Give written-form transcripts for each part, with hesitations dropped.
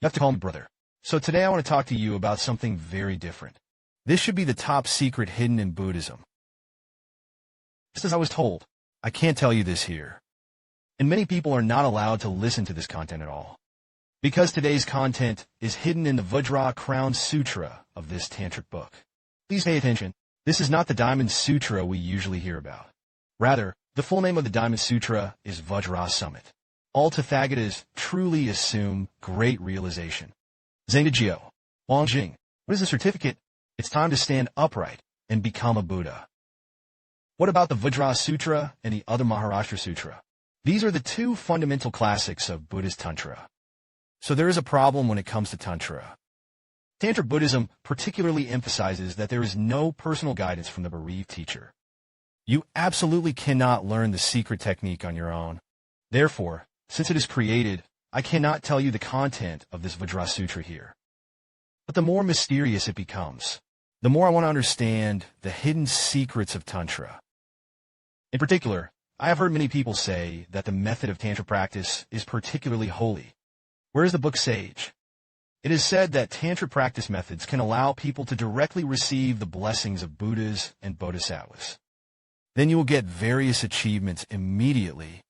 You have to call me brother. So today I want to talk to you about something very different. This should be the top secret hidden in Buddhism. Just as I was told, I can't tell you this here. And many people are not allowed to listen to this content at all. Because today's content is hidden in the Vajrasekhara Sutra of this tantric book. Please pay attention. This is not the Diamond Sutra we usually hear about. Rather, the full name of the Diamond Sutra is Vajrasekhara. All Tathagatas truly assume great realization. Zhangjiao, Wangjing. What is a certificate? It's time to stand upright and become a Buddha. What about the Vajrasekhara Sutra and the other Maharashtra Sutra? These are the two fundamental classics of Buddhist Tantra. So there is a problem when it comes to Tantra. Tantric Buddhism particularly emphasizes that there is no personal guidance from the bereaved teacher. You absolutely cannot learn the secret technique on your own. Therefore, since it is created, I cannot tell you the content of this Vajrasekhara Sutra here. But the more mysterious it becomes, the more I want to understand the hidden secrets of Tantra. In particular, I have heard many people say that the method of Tantra practice is particularly holy. Where is the book sage? It is said that Tantra practice methods can allow people to directly receive the blessings of Buddhas and Bodhisattvas. Then you will get various achievements immediately,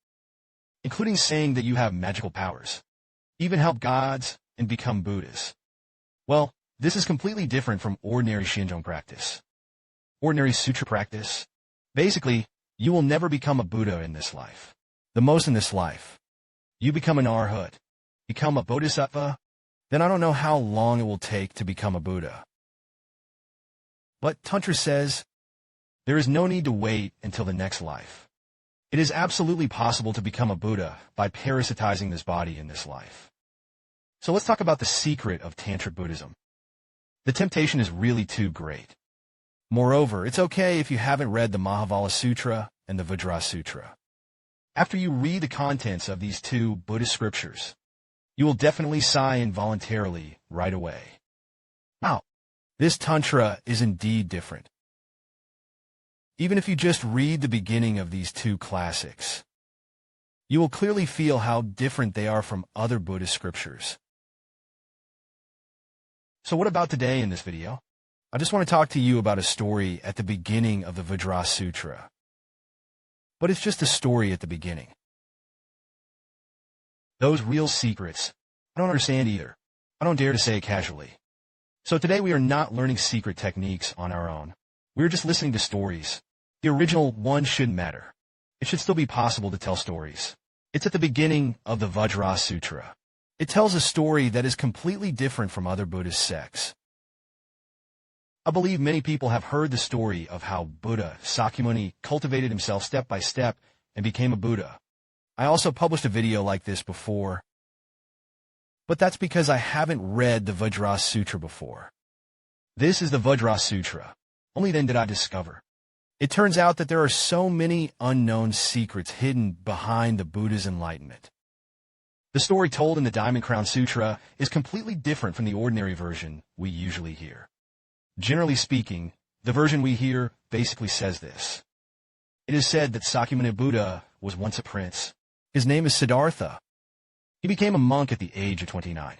including saying that you have magical powers, even help gods, and become Buddhas. Well, this is completely different from ordinary Shingon practice. Ordinary Sutra practice. Basically, you will never become a Buddha in this life. The most in this life. You become an Arhat, become a Bodhisattva, then I don't know how long it will take to become a Buddha. But Tantra says, there is no need to wait until the next life. It is absolutely possible to become a Buddha by parasitizing this body in this life. So let's talk about the secret of Tantric Buddhism. The temptation is really too great. Moreover, it's okay if you haven't read the Mahavala Sutra and the Vajrasekhara Sutra. After you read the contents of these two Buddhist scriptures, you will definitely sigh involuntarily right away. Wow, this Tantra is indeed different. Even if you just read the beginning of these two classics, you will clearly feel how different they are from other Buddhist scriptures. So what about today in this video? I just want to talk to you about a story at the beginning of the Vajrasekhara Sutra. But it's just a story at the beginning. Those real secrets, I don't understand either. I don't dare to say it casually. So today we are not learning secret techniques on our own. We're just listening to stories. The original one shouldn't matter. It should still be possible to tell stories. It's at the beginning of the Vajrasekhara Sutra. It tells a story that is completely different from other Buddhist sects. I believe many people have heard the story of how Buddha Sakyamuni cultivated himself step by step and became a Buddha. I also published a video like this before, but that's because I haven't read the Vajrasekhara Sutra before. This is the Vajrasekhara Sutra. Only then did I discover. It turns out that there are so many unknown secrets hidden behind the Buddha's enlightenment. The story told in the Diamond Crown Sutra is completely different from the ordinary version we usually hear. Generally speaking, the version we hear basically says this. It is said that Sakyamuni Buddha was once a prince. His name is Siddhartha. He became a monk at the age of 29.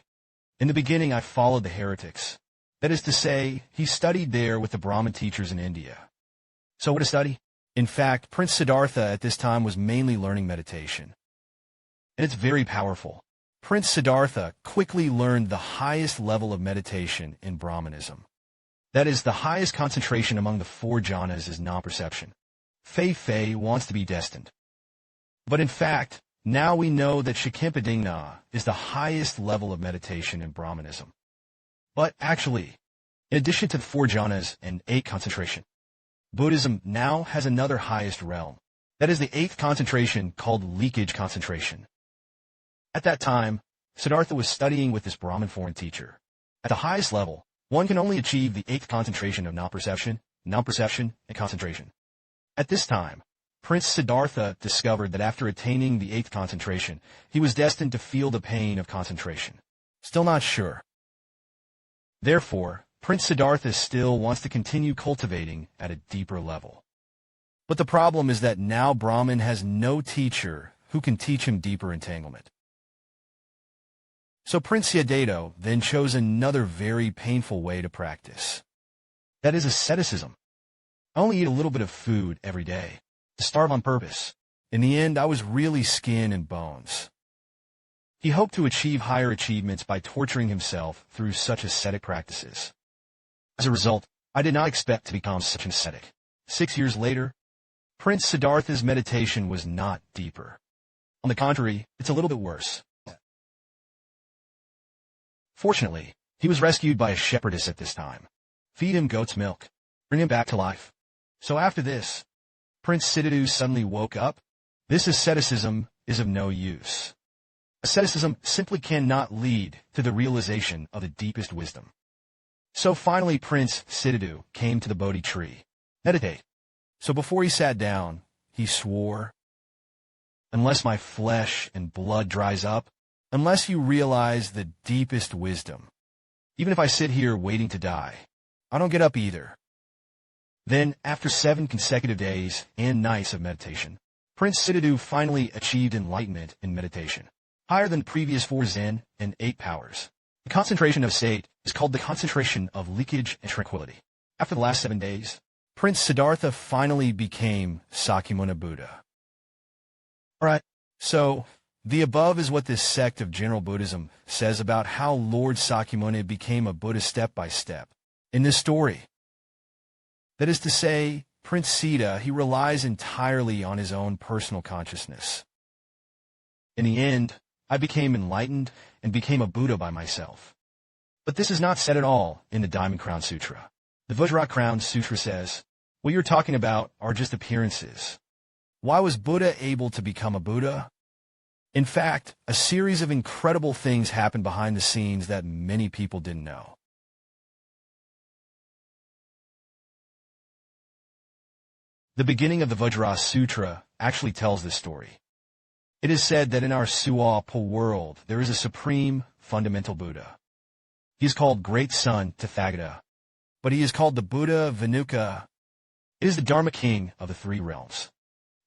In the beginning, I followed the heretics. That is to say, he studied there with the Brahmin teachers in India. So what to study? In fact, Prince Siddhartha at this time was mainly learning meditation. And it's very powerful. Prince Siddhartha quickly learned the highest level of meditation in Brahmanism. That is, the highest concentration among the four jhanas is non-perception. Fei wants to be destined. But in fact, now we know that Shikimpadingna is the highest level of meditation in Brahmanism. But actually, in addition to the four jhanas and 8 concentration, Buddhism now has another highest realm. That is the 8th concentration called leakage concentration. At that time, Siddhartha was studying with this Brahmin foreign teacher. At the highest level, one can only achieve the 8th concentration of non-perception, and concentration. At this time, Prince Siddhartha discovered that after attaining the 8th concentration, he was destined to feel the pain of concentration. Still not sure. Therefore, Prince Siddhartha still wants to continue cultivating at a deeper level. But the problem is that now Brahman has no teacher who can teach him deeper entanglement. So Prince Siddhartha then chose another very painful way to practice. That is asceticism. I only eat a little bit of food every day, to starve on purpose. In the end, I was really skin and bones. He hoped to achieve higher achievements by torturing himself through such ascetic practices. As a result, I did not expect to become such an ascetic. 6 years later, Prince Siddhartha's meditation was not deeper. On the contrary, it's a little bit worse. Fortunately, he was rescued by a shepherdess at this time. Feed him goat's milk. Bring him back to life. So after this, Prince Siddhartha suddenly woke up. This asceticism is of no use. Asceticism simply cannot lead to the realization of the deepest wisdom. So finally Prince Siddhartha came to the Bodhi tree. Meditate. So before he sat down, he swore, "Unless my flesh and blood dries up, unless you realize the deepest wisdom, even if I sit here waiting to die, I don't get up either." Then, after 7 consecutive days and nights of meditation, Prince Siddhartha finally achieved enlightenment in meditation, higher than the previous 4 Zen and 8 powers. The concentration of state is called the concentration of leakage and tranquility. After the last 7 days, Prince Siddhartha finally became Sakyamuni Buddha. Alright, so the above is what this sect of general Buddhism says about how Lord Sakyamuni became a Buddha step by step. In this story, that is to say, Prince Siddha, he relies entirely on his own personal consciousness. In the end, I became enlightened and became a Buddha by myself. But this is not said at all in the Diamond Crown Sutra. The Vajrasekhara Sutra says, what you're talking about are just appearances. Why was Buddha able to become a Buddha? In fact, a series of incredible things happened behind the scenes that many people didn't know. The beginning of the Vajrasekhara Sutra actually tells this story. It is said that in our Suapa world, there is a supreme, fundamental Buddha. He is called Great Son Tathagata, but he is called the Buddha Venuka. It is the Dharma king of the 3 realms.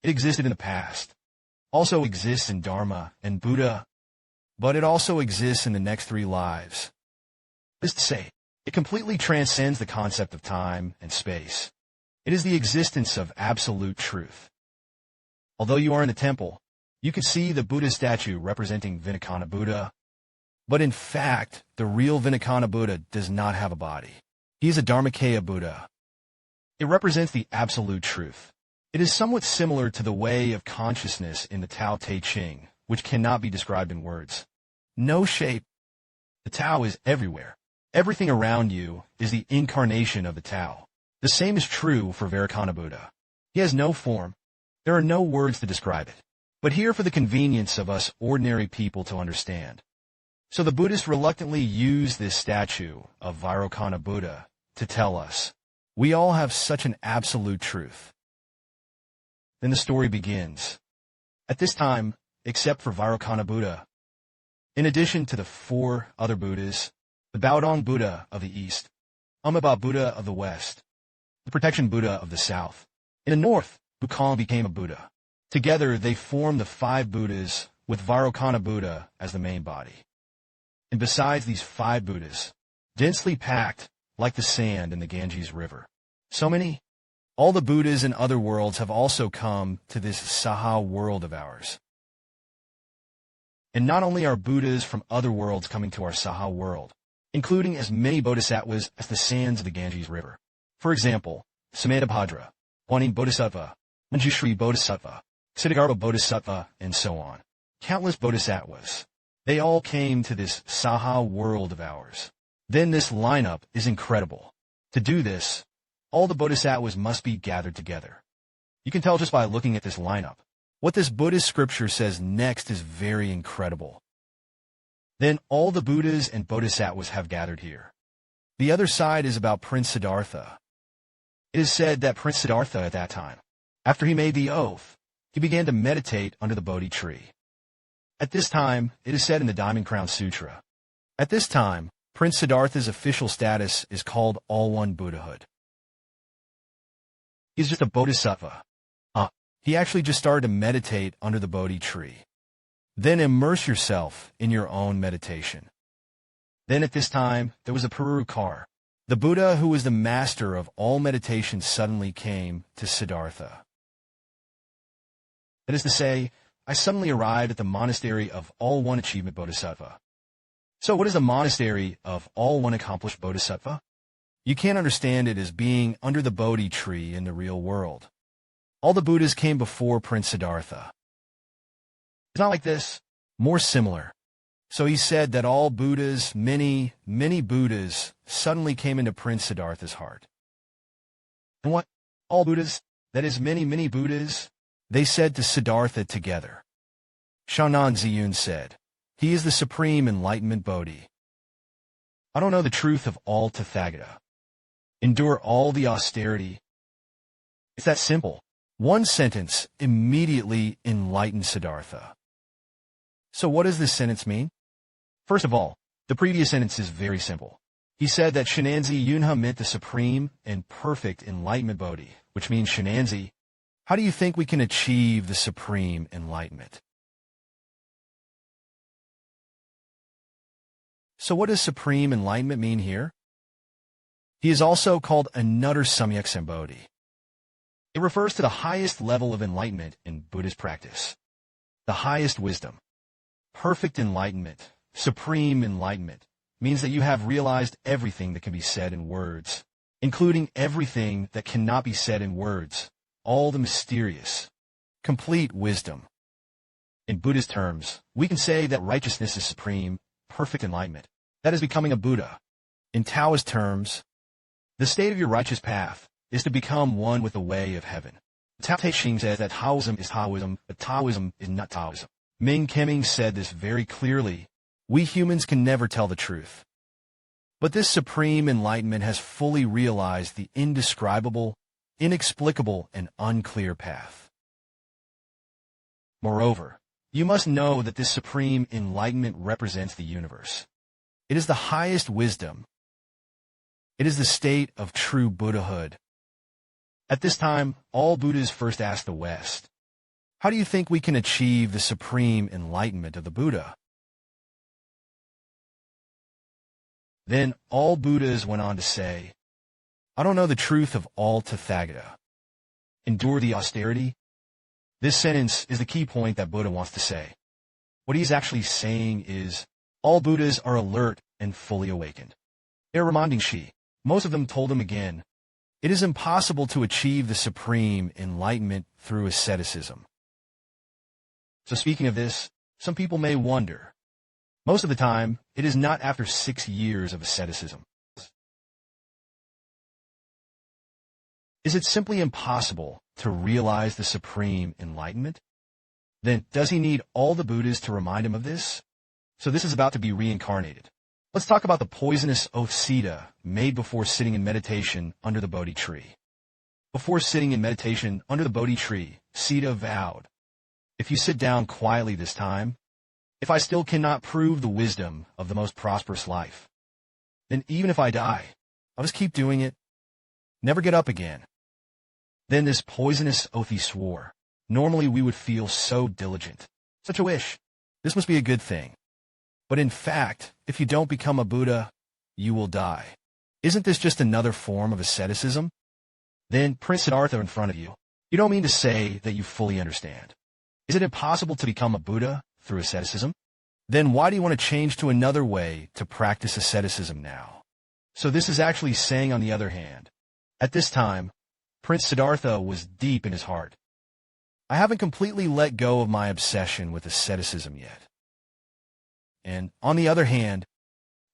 It existed in the past, also exists in Dharma and Buddha, but it also exists in the next 3 lives. That is to say, it completely transcends the concept of time and space. It is the existence of absolute truth. Although you are in the temple, you can see the Buddha statue representing Vinakana Buddha, but in fact, the real Vinakana Buddha does not have a body. He is a Dharmakaya Buddha. It represents the absolute truth. It is somewhat similar to the way of consciousness in the Tao Te Ching, which cannot be described in words. No shape. The Tao is everywhere. Everything around you is the incarnation of the Tao. The same is true for Vinakana Buddha. He has no form. There are no words to describe it. But here for the convenience of us ordinary people to understand. So the Buddhists reluctantly use this statue of Vajrasekhara Buddha to tell us, we all have such an absolute truth. Then the story begins. At this time, except for Vajrasekhara Buddha, in addition to the 4 other Buddhas, the Baodong Buddha of the East, Amitabha Buddha of the West, the Protection Buddha of the South, in the North, Bukong became a Buddha. Together, they form the 5 Buddhas with Vajrasekhara Buddha as the main body. And besides these 5 Buddhas, densely packed like the sand in the Ganges River, so many, all the Buddhas in other worlds have also come to this Saha world of ours. And not only are Buddhas from other worlds coming to our Saha world, including as many bodhisattvas as the sands of the Ganges River. For example, Samantabhadra, Guanyin Bodhisattva, Manjushri Bodhisattva, Ksitigarbha Bodhisattva, and so on. Countless bodhisattvas. They all came to this Saha world of ours. Then this lineup is incredible. To do this, all the bodhisattvas must be gathered together. You can tell just by looking at this lineup. What this Buddhist scripture says next is very incredible. Then all the Buddhas and bodhisattvas have gathered here. The other side is about Prince Siddhartha. It is said that Prince Siddhartha at that time, after he made the oath, he began to meditate under the Bodhi tree. At this time, it is said in the Diamond Crown Sutra, at this time, Prince Siddhartha's official status is called All-One Buddhahood. He's just a bodhisattva. He actually just started to meditate under the Bodhi tree. Then immerse yourself in your own meditation. Then at this time, there was a Purukar. The Buddha, who was the master of all meditation, suddenly came to Siddhartha. That is to say, I suddenly arrived at the monastery of all one achievement Bodhisattva. So what is the monastery of all one accomplished Bodhisattva? You can't understand it as being under the Bodhi tree in the real world. All the Buddhas came before Prince Siddhartha. It's not like this, more similar. So he said that all Buddhas, many Buddhas, suddenly came into Prince Siddhartha's heart. And what? All Buddhas? That is, many Buddhas? They said to Siddhartha together. Shanan Ziyun said, he is the supreme enlightenment Bodhi. I don't know the truth of all Tathagata. Endure all the austerity. It's that simple. One sentence immediately enlightened Siddhartha. So what does this sentence mean? First of all, the previous sentence is very simple. He said that Shinanzi Yunha meant the supreme and perfect enlightenment Bodhi, which means Shinanzi. How do you think we can achieve the supreme enlightenment? So what does supreme enlightenment mean here? He is also called Anutter Samyak Sambodhi. It refers to the highest level of enlightenment in Buddhist practice. The highest wisdom. Perfect enlightenment, supreme enlightenment, means that you have realized everything that can be said in words, including everything that cannot be said in words, all the mysterious, complete wisdom. In Buddhist terms, we can say that righteousness is supreme, perfect enlightenment. That is becoming a Buddha. In Taoist terms, the state of your righteous path is to become one with the way of heaven. Tao Te Ching says that Taoism is Taoism, but Taoism is not Taoism. Ming Keming said this very clearly. We humans can never tell the truth. But this supreme enlightenment has fully realized the indescribable, inexplicable, and unclear path. Moreover, you must know that this supreme enlightenment represents the universe. It is the highest wisdom. It is the state of true Buddhahood. At this time, all Buddhas first asked the West, how do you think we can achieve the supreme enlightenment of the Buddha? Then all Buddhas went on to say, I don't know the truth of all Tathagata. Endure the austerity. This sentence is the key point that Buddha wants to say. What he's actually saying is, all Buddhas are alert and fully awakened. They're reminding Shi. Most of them told him again, it is impossible to achieve the supreme enlightenment through asceticism. So speaking of this, some people may wonder, most of the time, it is not after 6 years of asceticism. Is it simply impossible to realize the supreme enlightenment? Then does he need all the Buddhas to remind him of this? So this is about to be reincarnated. Let's talk about the poisonous oath Sita made before sitting in meditation under the Bodhi tree. Before sitting in meditation under the Bodhi tree, Sita vowed, if you sit down quietly this time, if I still cannot prove the wisdom of the most prosperous life, then even if I die, I'll just keep doing it, never get up again. Then this poisonous oath he swore. Normally we would feel so diligent. Such a wish. This must be a good thing. But in fact, if you don't become a Buddha, you will die. Isn't this just another form of asceticism? Then, Prince Siddhartha in front of you, you don't mean to say that you fully understand. Is it impossible to become a Buddha through asceticism? Then why do you want to change to another way to practice asceticism now? So this is actually saying, on the other hand, at this time, Prince Siddhartha was deep in his heart. I haven't completely let go of my obsession with asceticism yet. And on the other hand,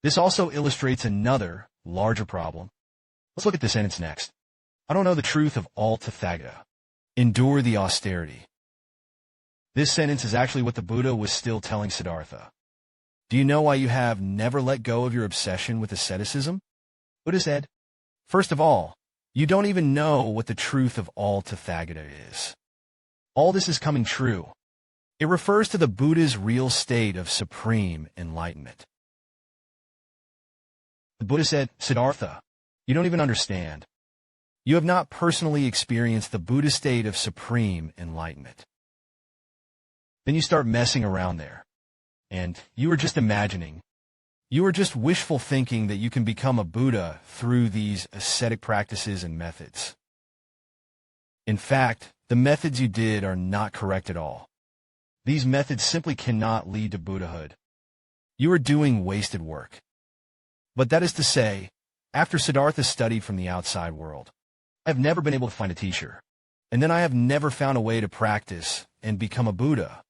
this also illustrates another, larger problem. Let's look at this sentence next. I don't know the truth of all Tathagata. Endure the austerity. This sentence is actually what the Buddha was still telling Siddhartha. Do you know why you have never let go of your obsession with asceticism? Buddha said, first of all, you don't even know what the truth of all Tathagata is. All this is coming true. It refers to the Buddha's real state of supreme enlightenment. The Buddha said, Siddhartha, you don't even understand. You have not personally experienced the Buddha state of supreme enlightenment. Then you start messing around there, and you are just imagining. You are just wishful thinking that you can become a Buddha through these ascetic practices and methods. In fact, the methods you did are not correct at all. These methods simply cannot lead to Buddhahood. You are doing wasted work. But that is to say, after Siddhartha studied from the outside world, I have never been able to find a teacher, and then I have never found a way to practice and become a Buddha.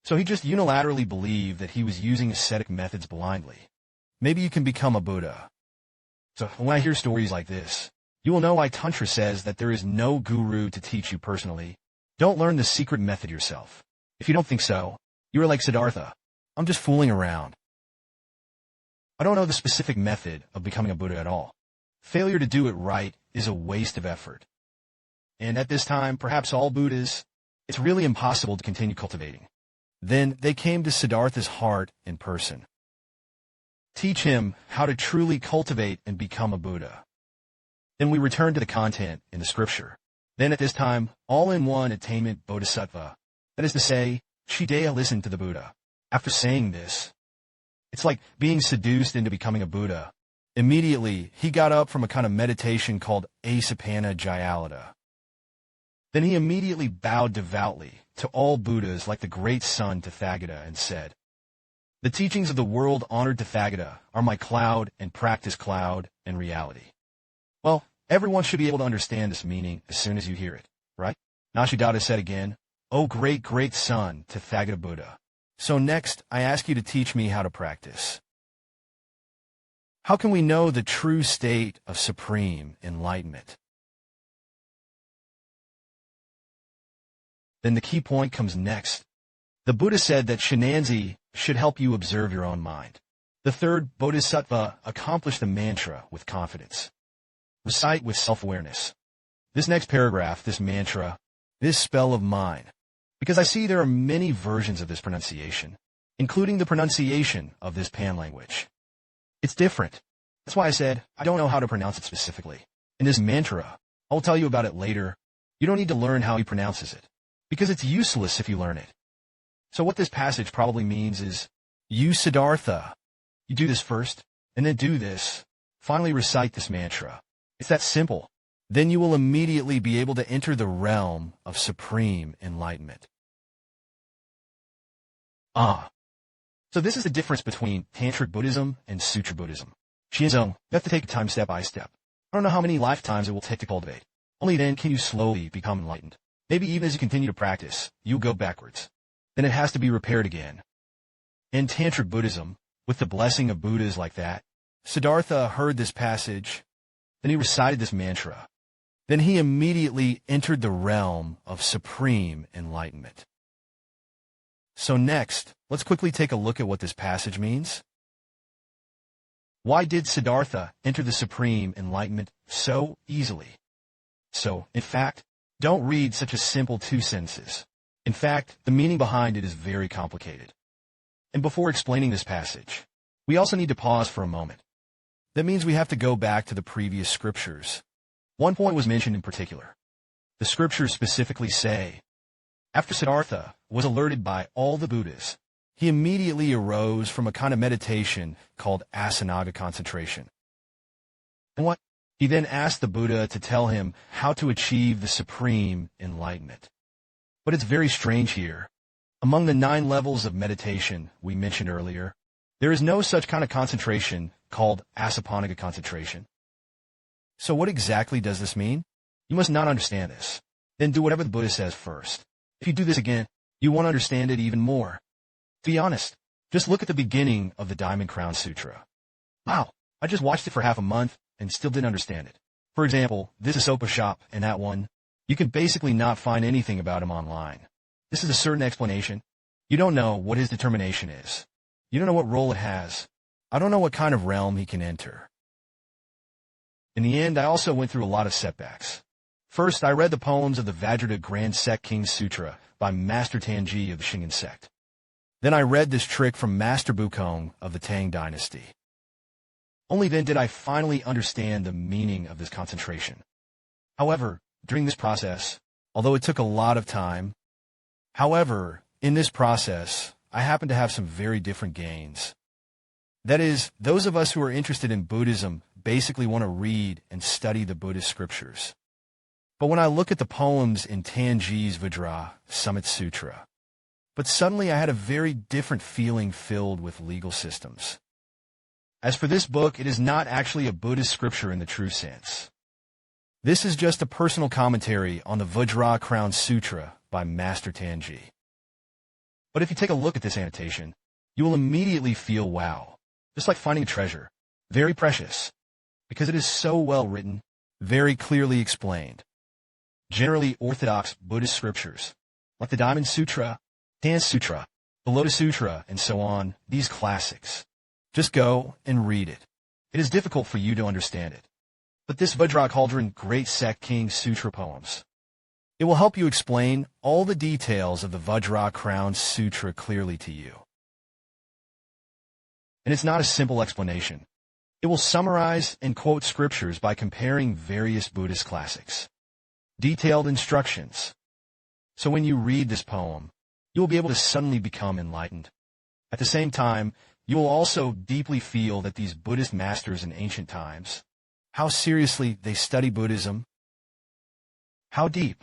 So he just unilaterally believed that he was using ascetic methods blindly. Maybe you can become a Buddha. So when I hear stories like this, you will know why Tantra says that there is no guru to teach you personally. Don't learn the secret method yourself. If you don't think so, you are like Siddhartha. I'm just fooling around. I don't know the specific method of becoming a Buddha at all. Failure to do it right is a waste of effort. And at this time, perhaps all Buddhas, it's really impossible to continue cultivating. Then they came to Siddhartha's heart in person. Teach him how to truly cultivate and become a Buddha. Then we return to the content in the scripture. Then at this time, all-in-one attainment bodhisattva, that is to say, Shideya listened to the Buddha. After saying this, it's like being seduced into becoming a Buddha. Immediately, he got up from a kind of meditation called Asapana Jayalada. Then he immediately bowed devoutly to all Buddhas like the great sun Tathagata and said, "The teachings of the world-honored Tathagata are my cloud and practice cloud and reality." Well, everyone should be able to understand this meaning as soon as you hear it, right? Nashidatta said again, "O great, great sun Tathagata Buddha." So next, I ask you to teach me how to practice. How can we know the true state of supreme enlightenment? Then the key point comes next. The Buddha said that Shinanzi should help you observe your own mind. The third bodhisattva accomplished the mantra with confidence. Recite with self-awareness. This next paragraph, this mantra, this spell of mine, because I see there are many versions of this pronunciation, including the pronunciation of this Pan language. It's different. That's why I said I don't know how to pronounce it specifically. In this mantra, I'll tell you about it later. You don't need to learn how he pronounces it, because it's useless if you learn it. So what this passage probably means is, you Siddhartha, you do this first, and then do this. Finally recite this mantra. It's that simple. Then you will immediately be able to enter the realm of supreme enlightenment. So this is the difference between Tantric Buddhism and Sutra Buddhism. Shinzo, you have to take time step by step. I don't know how many lifetimes it will take to cultivate. Only then can you slowly become enlightened. Maybe even as you continue to practice, you'll go backwards. Then it has to be repaired again. In Tantric Buddhism, with the blessing of Buddhas like that, Siddhartha heard this passage, then he recited this mantra. Then he immediately entered the realm of supreme enlightenment. So next, let's quickly take a look at what this passage means. Why did Siddhartha enter the supreme enlightenment so easily? So, in fact, don't read such a simple 2 sentences. In fact, the meaning behind it is very complicated. And before explaining this passage, we also need to pause for a moment. That means we have to go back to the previous scriptures. One point was mentioned in particular. The scriptures specifically say, after Siddhartha was alerted by all the Buddhas, he immediately arose from a kind of meditation called asanaga concentration. And what? He then asked the Buddha to tell him how to achieve the supreme enlightenment. But it's very strange here. Among the 9 levels of meditation we mentioned earlier, there is no such kind of concentration called asapanaga concentration. So what exactly does this mean? You must not understand this. Then do whatever the Buddha says first. If you do this again, you won't understand it even more. To be honest, just look at the beginning of the Diamond Crown Sutra. Wow, I just watched it for half a month and still didn't understand it. For example, this Asopa shop and that one, you can basically not find anything about him online. This is a certain explanation. You don't know what his determination is. You don't know what role it has. I don't know what kind of realm he can enter. In the end, I also went through a lot of setbacks. First, I read the poems of the Vajrasekhara Grand Sect King Sutra by Master Tanji of the Shingon sect. Then I read this trick from Master Bukong of the Tang dynasty. Only then did I finally understand the meaning of this concentration. However, during this process, although it took a lot of time, in this process, I happened to have some very different gains. That is, those of us who are interested in Buddhism basically want to read and study the Buddhist scriptures. But when I look at the poems in Tanji's Vajrasekhara Sutra, but suddenly I had a very different feeling filled with legal systems. As for this book, it is not actually a Buddhist scripture in the true sense. This is just a personal commentary on the Vajrasekhara Sutra by Master Tanji. But if you take a look at this annotation, you will immediately feel wow, just like finding a treasure, very precious, because it is so well written, very clearly explained. Generally orthodox Buddhist scriptures, like the Diamond Sutra, Tan Sutra, the Lotus Sutra, and so on, these classics. Just go and read it. It is difficult for you to understand it. But this Vajrasekhara Great Sect King Sutra poems, it will help you explain all the details of the Vajrasekhara Sutra clearly to you. And it's not a simple explanation. It will summarize and quote scriptures by comparing various Buddhist classics. Detailed instructions. So when you read this poem, you will be able to suddenly become enlightened. At the same time, you will also deeply feel that these Buddhist masters in ancient times, how seriously they study Buddhism. How deep?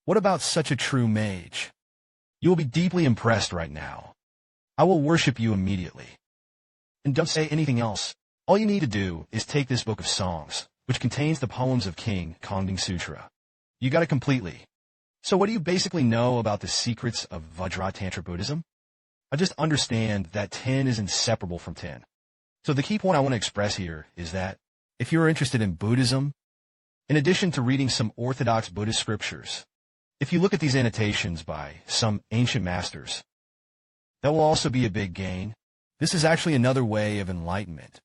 What about such a true mage? You will be deeply impressed right now. I will worship you immediately. And don't say anything else. All you need to do is take this book of songs, which contains the poems of King Kongding Sutra. You got it completely. So what do you basically know about the secrets of Vajratantra Buddhism? I just understand that 10 is inseparable from 10. So the key point I want to express here is that if you're interested in Buddhism, in addition to reading some orthodox Buddhist scriptures, if you look at these annotations by some ancient masters, that will also be a big gain. This is actually another way of enlightenment.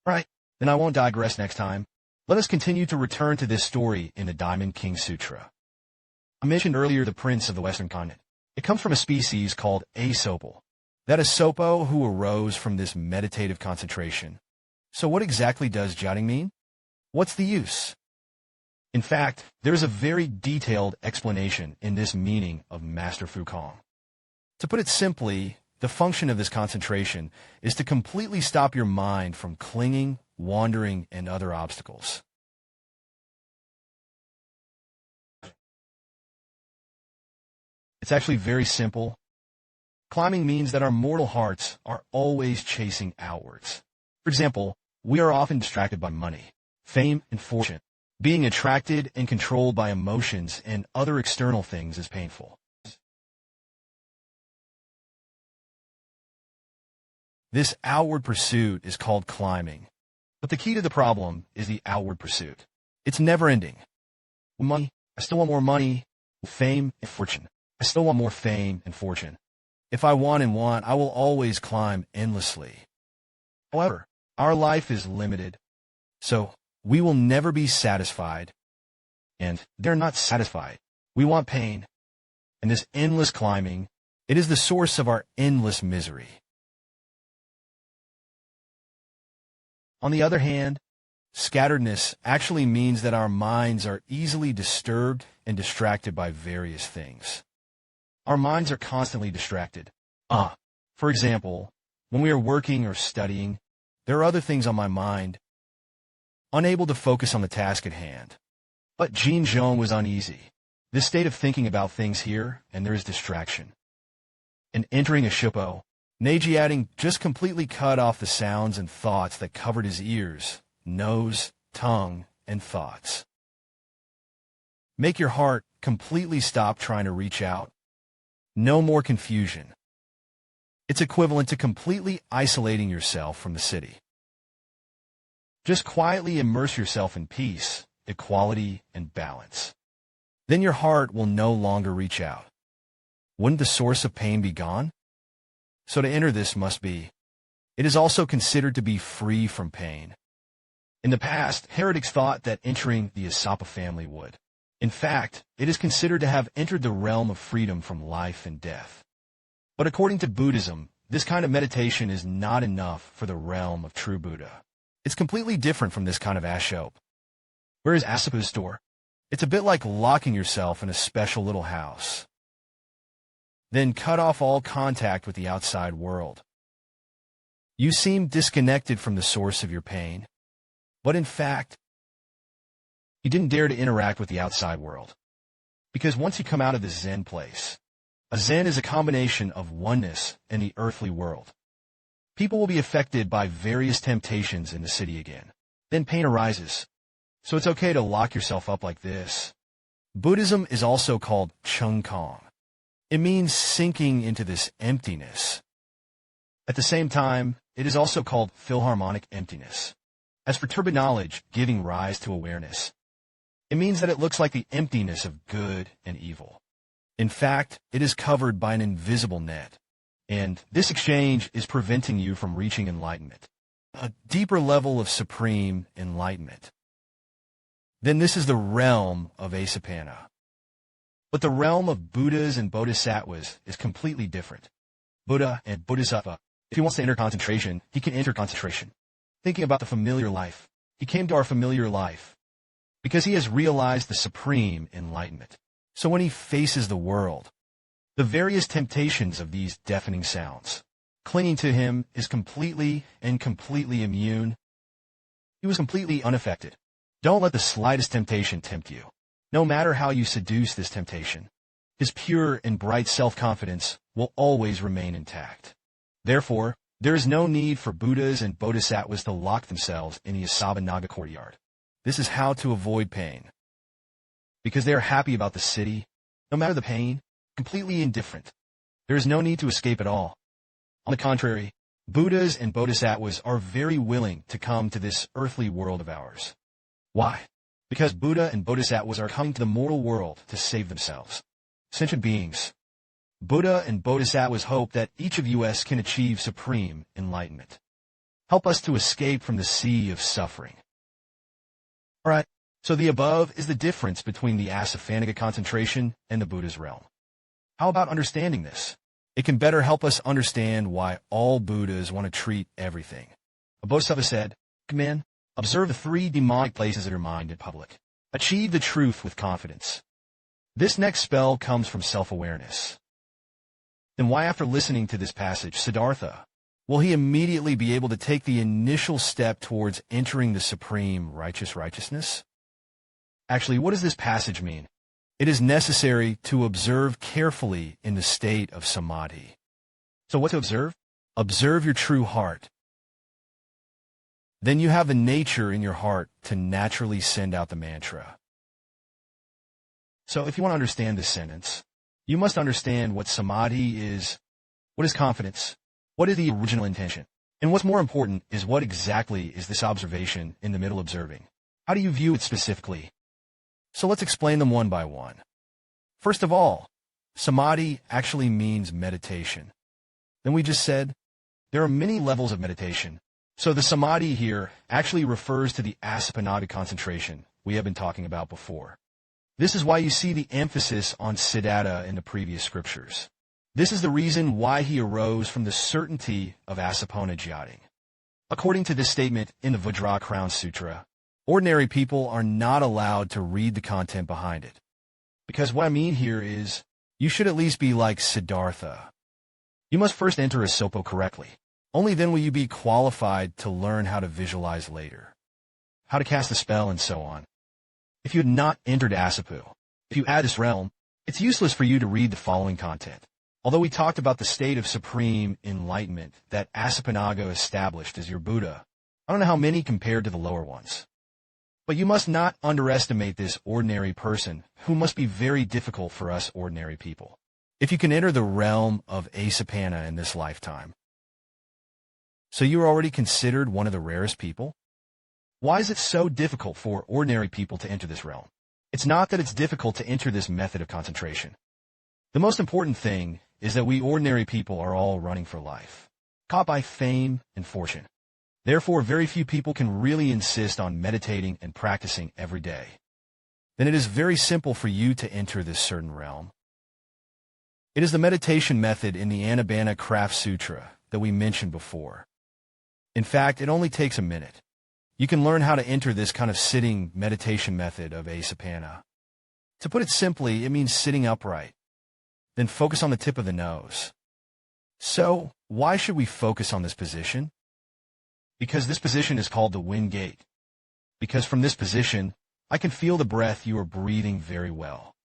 Right, then I won't digress next time. Let us continue to return to this story in the Diamond King Sutra. I mentioned earlier the prince of the Western continent. It comes from a species called Asopo. That is Sopo who arose from this meditative concentration. So what exactly does jotting mean? What's the use? In fact, there is a very detailed explanation in this meaning of Master Fukong. To put it simply, the function of this concentration is to completely stop your mind from clinging, wandering, and other obstacles. It's actually very simple. Climbing means that our mortal hearts are always chasing outwards. For example, we are often distracted by money, fame, and fortune. Being attracted and controlled by emotions and other external things is painful. This outward pursuit is called climbing. But the key to the problem is the outward pursuit. It's never ending. With money, I still want more money. With fame and fortune, I still want more fame and fortune. If I want and want, I will always climb endlessly. However, our life is limited, so we will never be satisfied. And they're not satisfied. We want pain. And this endless climbing, it is the source of our endless misery. On the other hand, scatteredness actually means that our minds are easily disturbed and distracted by various things. Our minds are constantly distracted. For example, when we are working or studying, there are other things on my mind, unable to focus on the task at hand. But Jin Zhong was uneasy. This state of thinking about things here, and there is distraction. And entering a shupo, Nejiating just completely cut off the sounds and thoughts that covered his ears, nose, tongue, and thoughts. Make your heart completely stop trying to reach out. No more confusion. It's equivalent to completely isolating yourself from the city. Just quietly immerse yourself in peace, equality, and balance. Then your heart will no longer reach out. Wouldn't the source of pain be gone? So to enter this must be. It is also considered to be free from pain. In the past, heretics thought that entering the Asopo family would. In fact, it is considered to have entered the realm of freedom from life and death. But according to Buddhism, this kind of meditation is not enough for the realm of true Buddha. It's completely different from this kind of ashop. Where is Asopo's store? It's a bit like locking yourself in a special little house. Then cut off all contact with the outside world. You seem disconnected from the source of your pain, but in fact, you didn't dare to interact with the outside world. Because once you come out of this Zen place, a Zen is a combination of oneness and the earthly world. People will be affected by various temptations in the city again. Then pain arises. So it's okay to lock yourself up like this. Buddhism is also called Chung Kong. It means sinking into this emptiness. At the same time, it is also called philharmonic emptiness. As for turbid knowledge, giving rise to awareness, it means that it looks like the emptiness of good and evil. In fact, it is covered by an invisible net, and this exchange is preventing you from reaching enlightenment, a deeper level of supreme enlightenment. Then this is the realm of Asapana. But the realm of Buddhas and Bodhisattvas is completely different. Buddha and Bodhisattva, if he wants to enter concentration, he can enter concentration. Thinking about the familiar life, he came to our familiar life because he has realized the supreme enlightenment. So when he faces the world, the various temptations of these deafening sounds, clinging to him is completely immune. He was completely unaffected. Don't let the slightest temptation tempt you. No matter how you seduce this temptation, his pure and bright self-confidence will always remain intact. Therefore, there is no need for Buddhas and Bodhisattvas to lock themselves in the Asabanaga courtyard. This is how to avoid pain. Because they are happy about the city, no matter the pain, completely indifferent. There is no need to escape at all. On the contrary, Buddhas and Bodhisattvas are very willing to come to this earthly world of ours. Why? Because Buddha and Bodhisattvas are coming to the mortal world to save themselves. Sentient beings. Buddha and Bodhisattvas hope that each of us can achieve supreme enlightenment. Help us to escape from the sea of suffering. Alright, so the above is the difference between the Asapanaga concentration and the Buddha's realm. How about understanding this? It can better help us understand why all Buddhas want to treat everything. A Bodhisattva said, "Man, observe the 3 demonic places of your mind in public. Achieve the truth with confidence." This next spell comes from self-awareness. Then why, after listening to this passage, Siddhartha, will he immediately be able to take the initial step towards entering the supreme righteousness? Actually, what does this passage mean? It is necessary to observe carefully in the state of samadhi. So what to observe? Observe your true heart. Then you have the nature in your heart to naturally send out the mantra. So if you want to understand this sentence, you must understand what samadhi is, what is confidence, what is the original intention, and what's more important is what exactly is this observation in the middle observing. How do you view it specifically? So let's explain them one by one. First of all, samadhi actually means meditation. Then we just said, there are many levels of meditation. So the samadhi here actually refers to the Asapanaga concentration we have been talking about before. This is why you see the emphasis on Siddhartha in the previous scriptures. This is the reason why he arose from the certainty of Asapana jhating. According to this statement in the Vajrasekhara Sutra, ordinary people are not allowed to read the content behind it. Because what I mean here is, you should at least be like Siddhartha. You must first enter a sopo correctly. Only then will you be qualified to learn how to visualize later, how to cast a spell, and so on. If you had not entered Asapu, if you add this realm, it's useless for you to read the following content. Although we talked about the state of supreme enlightenment that Asapanaga established as your Buddha, I don't know how many compared to the lower ones. But you must not underestimate this ordinary person, who must be very difficult for us ordinary people. If you can enter the realm of Asapana in this lifetime, so you are already considered one of the rarest people? Why is it so difficult for ordinary people to enter this realm? It's not that it's difficult to enter this method of concentration. The most important thing is that we ordinary people are all running for life, caught by fame and fortune. Therefore, very few people can really insist on meditating and practicing every day. Then it is very simple for you to enter this certain realm. It is the meditation method in the Anabanna Craft Sutra that we mentioned before. In fact, it only takes a minute. You can learn how to enter this kind of sitting meditation method of Asapana. To put it simply, it means sitting upright. Then focus on the tip of the nose. So, why should we focus on this position? Because this position is called the wind gate. Because from this position, I can feel the breath you are breathing very well.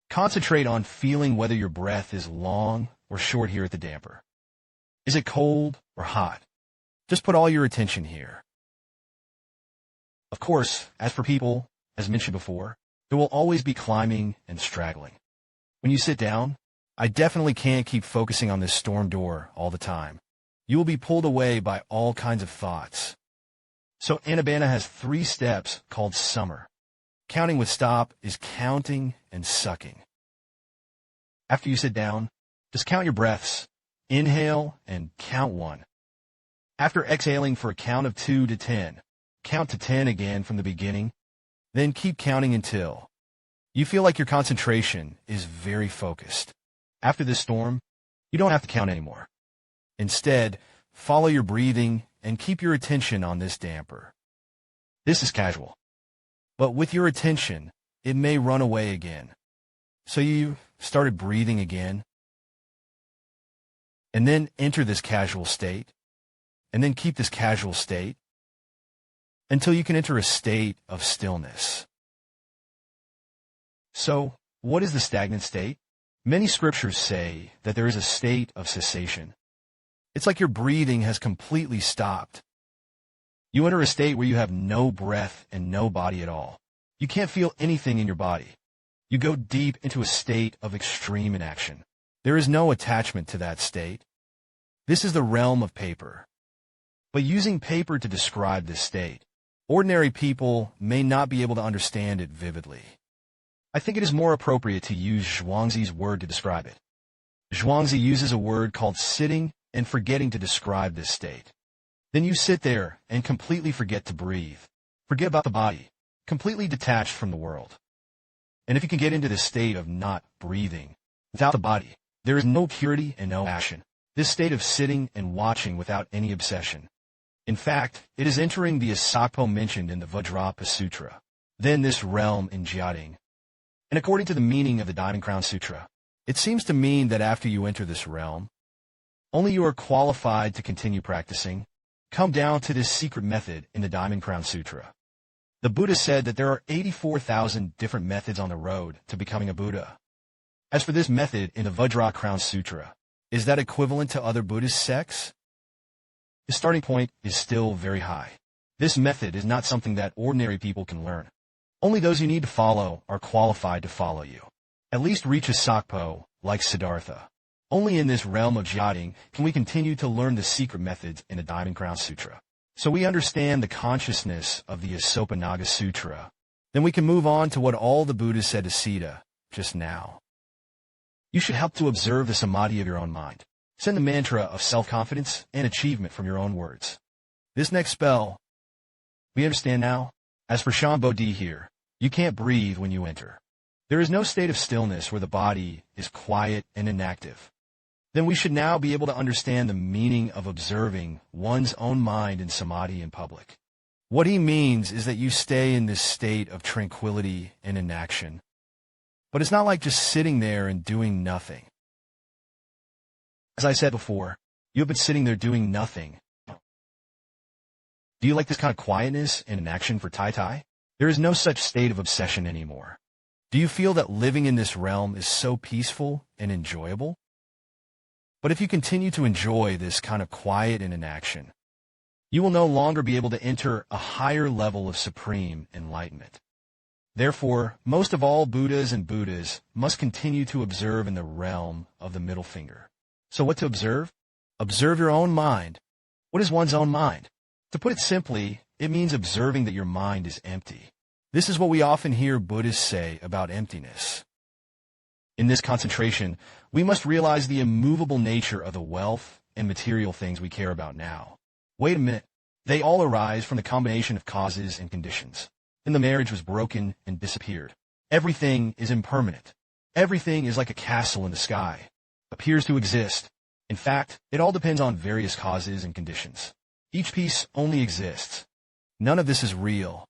Concentrate on feeling whether your breath is long or short here at the damper. Is it cold or hot? Just put all your attention here. Of course, as for people, as mentioned before, there will always be climbing and straggling. When you sit down, I definitely can't keep focusing on this storm door all the time. You will be pulled away by all kinds of thoughts. So Anabana has 3 steps called summer. Counting with stop is counting and sucking. After you sit down, just count your breaths. Inhale and count 1. After exhaling for a count of 2 to 10, count to 10 again from the beginning, then keep counting until you feel like your concentration is very focused. After this storm, you don't have to count anymore. Instead, follow your breathing and keep your attention on this damper. This is casual. But with your attention, it may run away again. So you started breathing again, and then enter this casual state, and then keep this casual state until you can enter a state of stillness. So, what is the stagnant state? Many scriptures say that there is a state of cessation. It's like your breathing has completely stopped. You enter a state where you have no breath and no body at all. You can't feel anything in your body. You go deep into a state of extreme inaction. There is no attachment to that state. This is the realm of paper. But using paper to describe this state, ordinary people may not be able to understand it vividly. I think it is more appropriate to use Zhuangzi's word to describe it. Zhuangzi uses a word called sitting and forgetting to describe this state. Then you sit there and completely forget to breathe. Forget about the body, completely detached from the world. And if you can get into this state of not breathing, without the body, there is no purity and no action. This state of sitting and watching without any obsession. In fact, it is entering the Asakpo mentioned in the Vajrasekhara Sutra, then this realm in Jiating. And according to the meaning of the Diamond Crown Sutra, it seems to mean that after you enter this realm, only you are qualified to continue practicing. Come down to this secret method in the Diamond Crown Sutra. The Buddha said that there are 84,000 different methods on the road to becoming a Buddha. As for this method in the Vajrasekhara Crown Sutra, is that equivalent to other Buddhist sects? The starting point is still very high. This method is not something that ordinary people can learn. Only those you need to follow are qualified to follow you. At least reach a Sakpo, like Siddhartha. Only in this realm of Jiating can we continue to learn the secret methods in the Diamond Crown Sutra. So we understand the consciousness of the Asopanaga Sutra. Then we can move on to what all the Buddhas said to Sita just now. You should help to observe the samadhi of your own mind. Send the mantra of self-confidence and achievement from your own words. This next spell, we understand now? As for Shambhodhi here, you can't breathe when you enter. There is no state of stillness where the body is quiet and inactive. Then we should now be able to understand the meaning of observing one's own mind in samadhi in public. What he means is that you stay in this state of tranquility and inaction. But it's not like just sitting there and doing nothing. As I said before, you have been sitting there doing nothing. Do you like this kind of quietness and inaction for Tai? There is no such state of obsession anymore. Do you feel that living in this realm is so peaceful and enjoyable? But if you continue to enjoy this kind of quiet and inaction, you will no longer be able to enter a higher level of supreme enlightenment. Therefore, most of all Buddhas and Buddhas must continue to observe in the realm of the middle finger. So what to observe? Observe your own mind. What is one's own mind? To put it simply, it means observing that your mind is empty. This is what we often hear Buddhists say about emptiness. In this concentration, we must realize the immovable nature of the wealth and material things we care about now. Wait a minute. They all arise from the combination of causes and conditions. Then the marriage was broken and disappeared. Everything is impermanent. Everything is like a castle in the sky. Appears to exist. In fact, it all depends on various causes and conditions. Each piece only exists. None of this is real.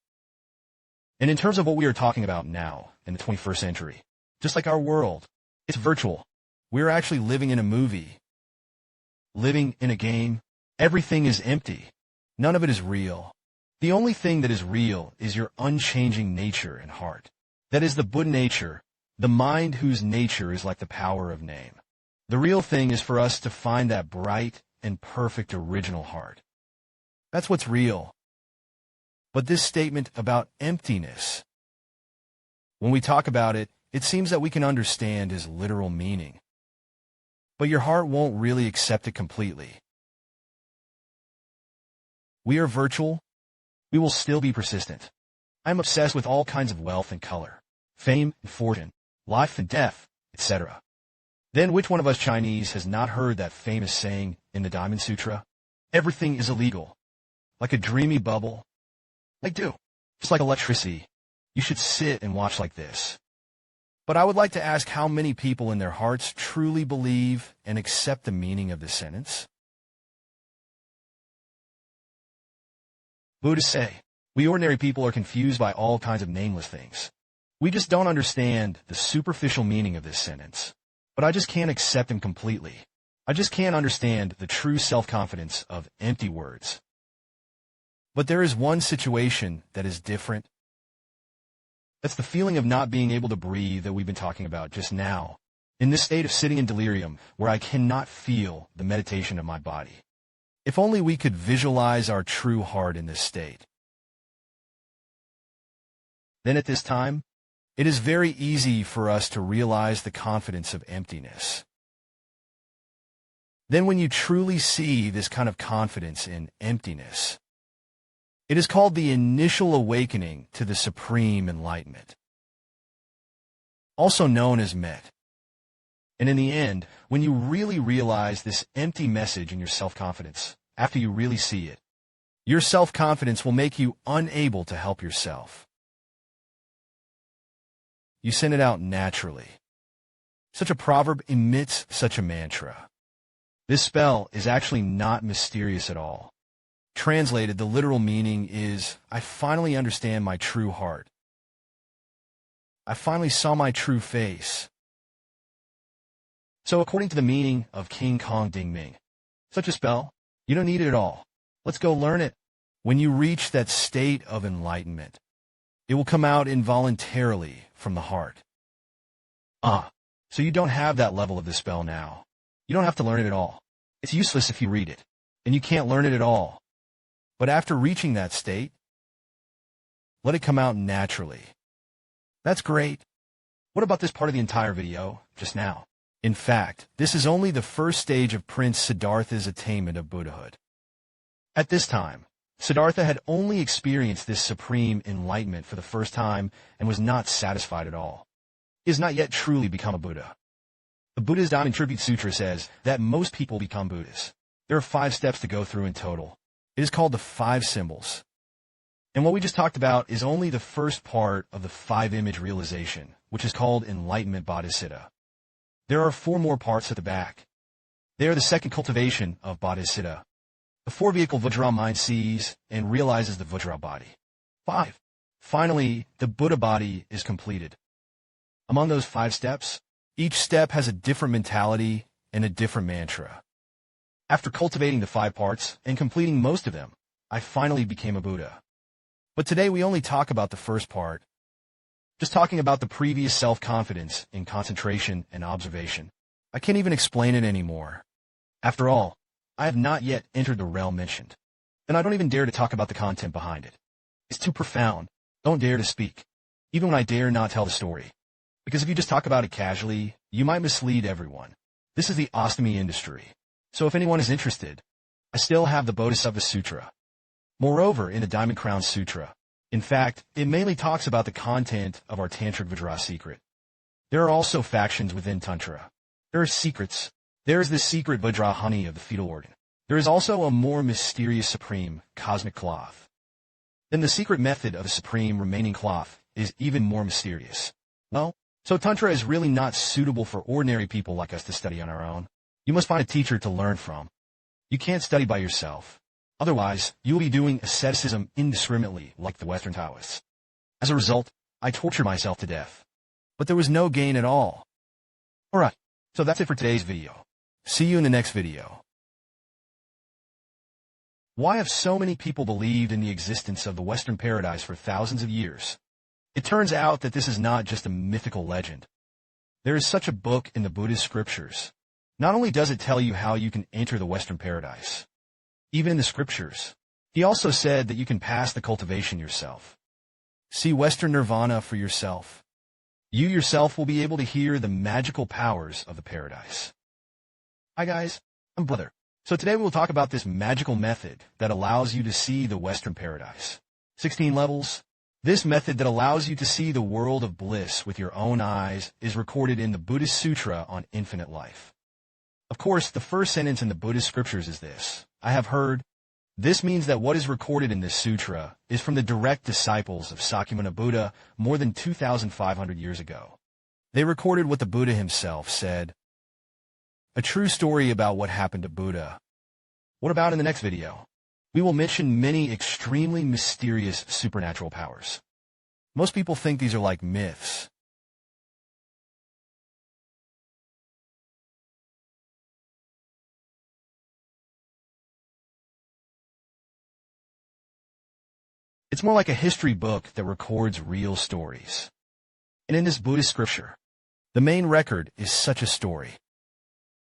And in terms of what we are talking about now, in the 21st century, just like our world, it's virtual. We're actually living in a movie. Living in a game. Everything is empty. None of it is real. The only thing that is real is your unchanging nature and heart. That is the Buddha nature, the mind whose nature is like the power of name. The real thing is for us to find that bright and perfect original heart. That's what's real. But this statement about emptiness, when we talk about it, it seems that we can understand his literal meaning. But your heart won't really accept it completely. We are virtual. We will still be persistent. I'm obsessed with all kinds of wealth and color, fame and fortune, life and death, etc. Then which one of us Chinese has not heard that famous saying in the Diamond Sutra? Everything is illegal. Like a dreamy bubble. Like dew. Just like electricity. You should sit and watch like this. But I would like to ask how many people in their hearts truly believe and accept the meaning of this sentence? Buddhists say, we ordinary people are confused by all kinds of nameless things. We just don't understand the superficial meaning of this sentence. But I just can't accept them completely. I just can't understand the true self-confidence of empty words. But there is one situation that is different. That's the feeling of not being able to breathe that we've been talking about just now. In this state of sitting in delirium where I cannot feel the meditation of my body. If only we could visualize our true heart in this state. Then at this time, it is very easy for us to realize the confidence of emptiness. Then when you truly see this kind of confidence in emptiness, it is called the initial awakening to the supreme enlightenment, also known as Met. And in the end, when you really realize this empty message in your self-confidence, after you really see it, your self-confidence will make you unable to help yourself. You send it out naturally. Such a proverb emits such a mantra. This spell is actually not mysterious at all. Translated, the literal meaning is, I finally understand my true heart. I finally saw my true face. So according to the meaning of King Kong Ding Ming, such a spell, you don't need it at all. Let's go learn it. When you reach that state of enlightenment, it will come out involuntarily from the heart. So you don't have that level of the spell now. You don't have to learn it at all. It's useless if you read it, and you can't learn it at all. But after reaching that state, let it come out naturally. That's great. What about this part of the entire video, just now? In fact, this is only the first stage of Prince Siddhartha's attainment of Buddhahood. At this time, Siddhartha had only experienced this supreme enlightenment for the first time and was not satisfied at all. He has not yet truly become a Buddha. The Buddha's Diamond Tribute Sutra says that most people become Buddhas. There are 5 steps to go through in total. It is called the 5 symbols. And what we just talked about is only the first part of the 5-image realization, which is called Enlightenment Bodhisattva. There are 4 more parts at the back. They are the second cultivation of Bodhisattva. The 4-vehicle Vajra mind sees and realizes the Vajra body. 5. Finally, the Buddha body is completed. Among those 5 steps, each step has a different mentality and a different mantra. After cultivating the 5 parts and completing most of them, I finally became a Buddha. But today we only talk about the first part, just talking about the previous self-confidence in concentration and observation. I can't even explain it anymore. After all, I have not yet entered the realm mentioned, and I don't even dare to talk about the content behind it. It's too profound. Don't dare to speak, even when I dare not tell the story. Because if you just talk about it casually, you might mislead everyone. This is the ostomy industry. So if anyone is interested, I still have the Bodhisattva Sutra. Moreover, in the Diamond Crown Sutra, in fact, it mainly talks about the content of our Tantric Vajrasekhara. There are also factions within Tantra. There are secrets. There is the secret Vajra honey of the fetal organ. There is also a more mysterious supreme cosmic cloth. Then the secret method of the supreme remaining cloth is even more mysterious. Well, so Tantra is really not suitable for ordinary people like us to study on our own. You must find a teacher to learn from. You can't study by yourself. Otherwise, you will be doing asceticism indiscriminately like the Western Taoists. As a result, I tortured myself to death. But there was no gain at all. Alright, so that's it for today's video. See you in the next video. Why have so many people believed in the existence of the Western paradise for thousands of years? It turns out that this is not just a mythical legend. There is such a book in the Buddhist scriptures. Not only does it tell you how you can enter the Western paradise, even in the scriptures, he also said that you can pass the cultivation yourself. See Western Nirvana for yourself. You yourself will be able to hear the magical powers of the paradise. Hi guys, I'm Brother. So today we will talk about this magical method that allows you to see the Western paradise. 16 levels. This method that allows you to see the world of bliss with your own eyes is recorded in the Buddhist Sutra on infinite life. Of course, the first sentence in the Buddhist scriptures is this: I have heard. This means that what is recorded in this sutra is from the direct disciples of Sakyamuni Buddha more than 2,500 years ago. They recorded what the Buddha himself said. A true story about what happened to Buddha. What about in the next video? We will mention many extremely mysterious supernatural powers. Most people think these are like myths. It's more like a history book that records real stories. And in this Buddhist scripture, the main record is such a story.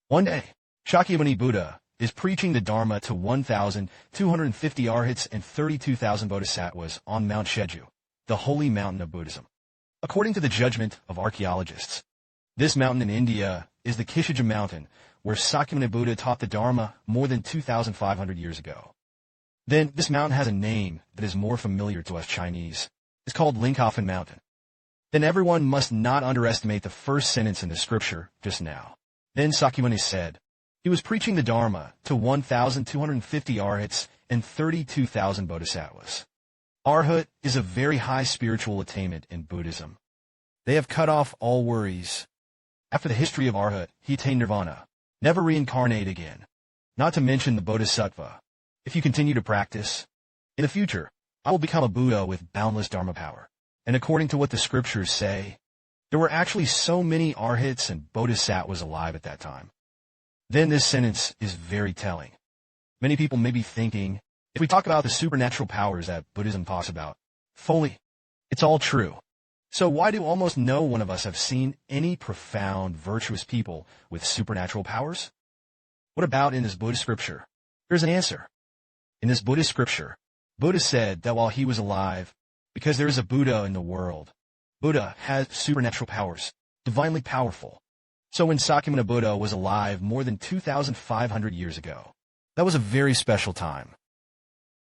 One day, Shakyamuni Buddha is preaching the Dharma to 1,250 arhats and 32,000 bodhisattvas on Mount Sheju, the holy mountain of Buddhism. According to the judgment of archaeologists, this mountain in India is the Kishija mountain, where Sakyamuni Buddha taught the Dharma more than 2,500 years ago. Then, this mountain has a name that is more familiar to us Chinese. It's called Linkhofen Mountain. Then everyone must not underestimate the first sentence in the scripture just now. Then Sakyamuni said, he was preaching the Dharma to 1,250 arhats and 32,000 bodhisattvas. Arhat is a very high spiritual attainment in Buddhism. They have cut off all worries. After the history of Arhat, he attained nirvana, never reincarnate again. Not to mention the bodhisattva. If you continue to practice, in the future, I will become a Buddha with boundless Dharma power. And according to what the scriptures say, there were actually so many arhats and bodhisattvas alive at that time. Then this sentence is very telling. Many people may be thinking, if we talk about the supernatural powers that Buddhism talks about, fully, it's all true. So why do almost no one of us have seen any profound, virtuous people with supernatural powers? What about in this Buddhist scripture? Here's an answer. In this Buddhist scripture, Buddha said that while he was alive, because there is a Buddha in the world, Buddha has supernatural powers, divinely powerful. So when Sakyamuni Buddha was alive more than 2,500 years ago, that was a very special time.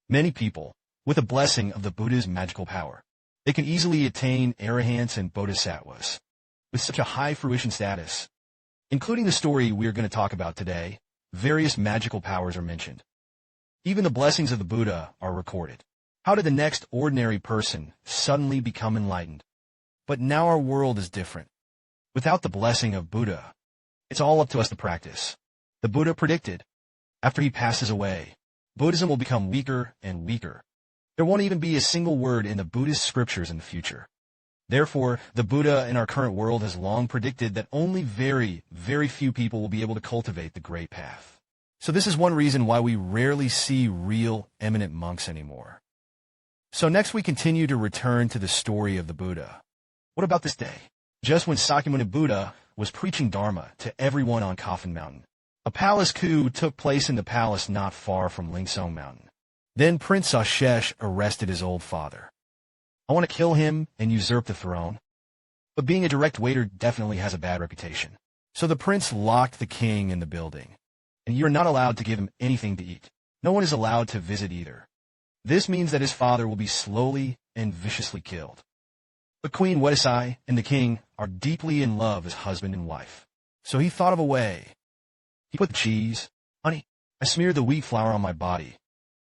Many people, with the blessing of the Buddha's magical power, they can easily attain arahants and bodhisattvas with such a high fruition status. Including the story we are going to talk about today, various magical powers are mentioned. Even the blessings of the Buddha are recorded. How did the next ordinary person suddenly become enlightened? But now our world is different. Without the blessing of Buddha, it's all up to us to practice. The Buddha predicted, after he passes away, Buddhism will become weaker and weaker. There won't even be a single word in the Buddhist scriptures in the future. Therefore, the Buddha in our current world has long predicted that only very, very few people will be able to cultivate the great path. So this is one reason why we rarely see real, eminent monks anymore. So next we continue to return to the story of the Buddha. What about this day? Just when Sakyamuni Buddha was preaching Dharma to everyone on Coffin Mountain, a palace coup took place in the palace not far from Lingsong Mountain. Then Prince Ashesh arrested his old father. I want to kill him and usurp the throne. But being a direct waiter definitely has a bad reputation. So the prince locked the king in the building. And you're not allowed to give him anything to eat. No one is allowed to visit either. This means that his father will be slowly and viciously killed. But Queen Wedasai and the king are deeply in love as husband and wife. So he thought of a way. He put the cheese, honey, I smeared the wheat flour on my body.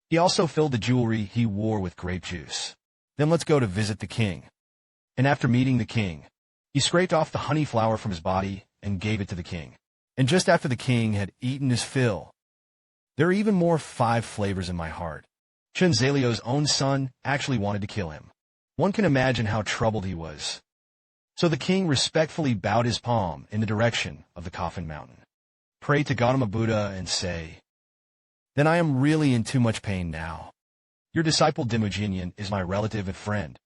He also filled the jewelry he wore with grape juice. Then let's go to visit the king. And after meeting the king, he scraped off the honey flour from his body and gave it to the king. And just after the king had eaten his fill, there are even more 5 flavors in my heart. Chen Zaliu's own son actually wanted to kill him. One can imagine how troubled he was. So the king respectfully bowed his palm in the direction of the Coffin Mountain. Pray to Gautama Buddha and say, Then I am really in too much pain now. Your disciple Demogenian is my relative and friend.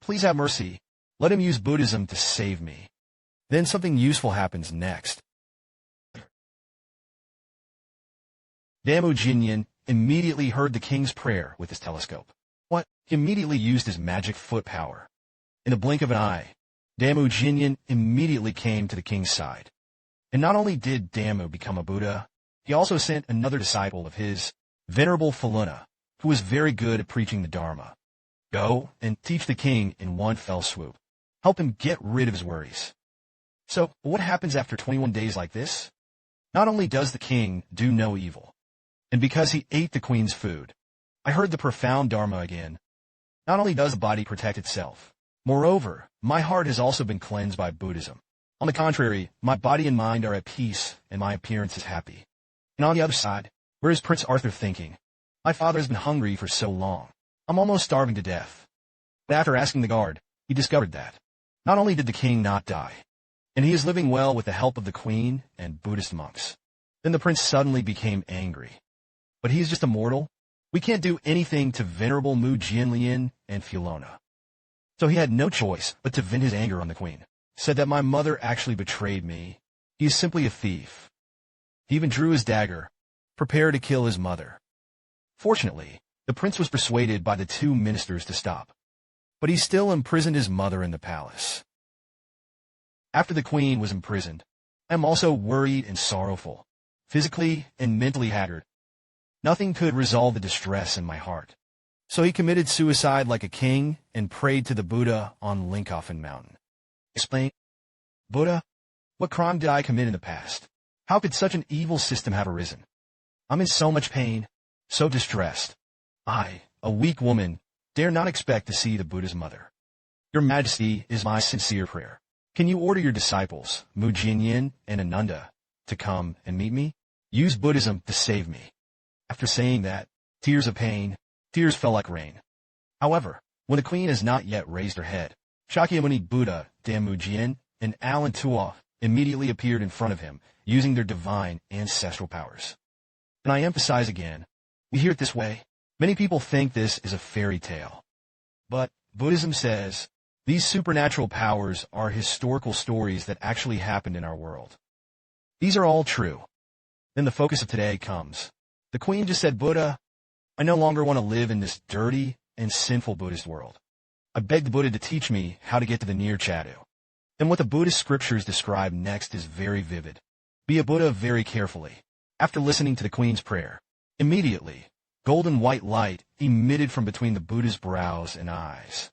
Please have mercy. Let him use Buddhism to save me. Then something useful happens next. Demogenian immediately heard the king's prayer with his telescope. What? He immediately used his magic foot power. In the blink of an eye, Demogenian immediately came to the king's side. And not only did Damu become a Buddha, he also sent another disciple of his, Venerable Faluna, who was very good at preaching the Dharma. Go and teach the king in one fell swoop. Help him get rid of his worries. So, what happens after 21 days like this? Not only does the king do no evil, and because he ate the queen's food, I heard the profound Dharma again. Not only does the body protect itself, moreover, my heart has also been cleansed by Buddhism. On the contrary, my body and mind are at peace, and my appearance is happy. And on the other side, where is Prince Arthur thinking? My father has been hungry for so long. I'm almost starving to death. But after asking the guard, he discovered that not only did the king not die, and he is living well with the help of the queen and Buddhist monks. Then the prince suddenly became angry. But he is just a mortal. We can't do anything to Venerable Mu Jianlian and Filona. So he had no choice but to vent his anger on the queen. Said that my mother actually betrayed me. He is simply a thief. He even drew his dagger, prepared to kill his mother. Fortunately, the prince was persuaded by the two ministers to stop. But he still imprisoned his mother in the palace. After the queen was imprisoned, I am also worried and sorrowful, physically and mentally haggard. Nothing could resolve the distress in my heart. So he committed suicide like a king and prayed to the Buddha on Linkofen Mountain. Explain. Buddha, what crime did I commit in the past? How could such an evil system have arisen? I'm in so much pain, so distressed. I, a weak woman, dare not expect to see the Buddha's mother. Your Majesty is my sincere prayer. Can you order your disciples, Mu Jianyin and Ananda, to come and meet me? Use Buddhism to save me. After saying that, tears of pain, tears fell like rain. However, when the queen has not yet raised her head, Shakyamuni Buddha, Damujin, and Alan Tua immediately appeared in front of him, using their divine ancestral powers. And I emphasize again, we hear it this way. Many people think this is a fairy tale. But Buddhism says these supernatural powers are historical stories that actually happened in our world. These are all true. Then the focus of today comes. The queen just said, Buddha, I no longer want to live in this dirty and sinful Buddhist world. I beg the Buddha to teach me how to get to the near Chadu. And what the Buddhist scriptures describe next is very vivid. Be a Buddha very carefully. After listening to the queen's prayer, immediately, golden white light emitted from between the Buddha's brows and eyes.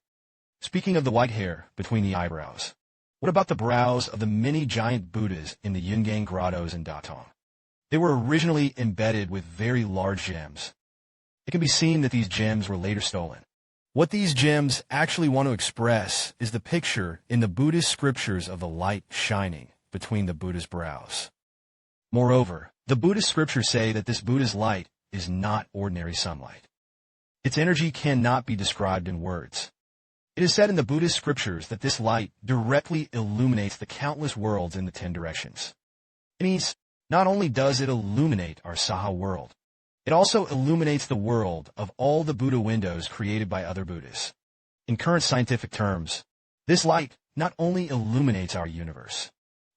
Speaking of the white hair between the eyebrows, what about the brows of the many giant Buddhas in the Yungang grottos in Datong? They were originally embedded with very large gems. It can be seen that these gems were later stolen. What these gems actually want to express is the picture in the Buddhist scriptures of the light shining between the Buddha's brows. Moreover, the Buddhist scriptures say that this Buddha's light is not ordinary sunlight. Its energy cannot be described in words. It is said in the Buddhist scriptures that this light directly illuminates the countless worlds in the 10 directions. It means, not only does it illuminate our Saha world, it also illuminates the world of all the Buddha windows created by other Buddhas. In current scientific terms, this light not only illuminates our universe,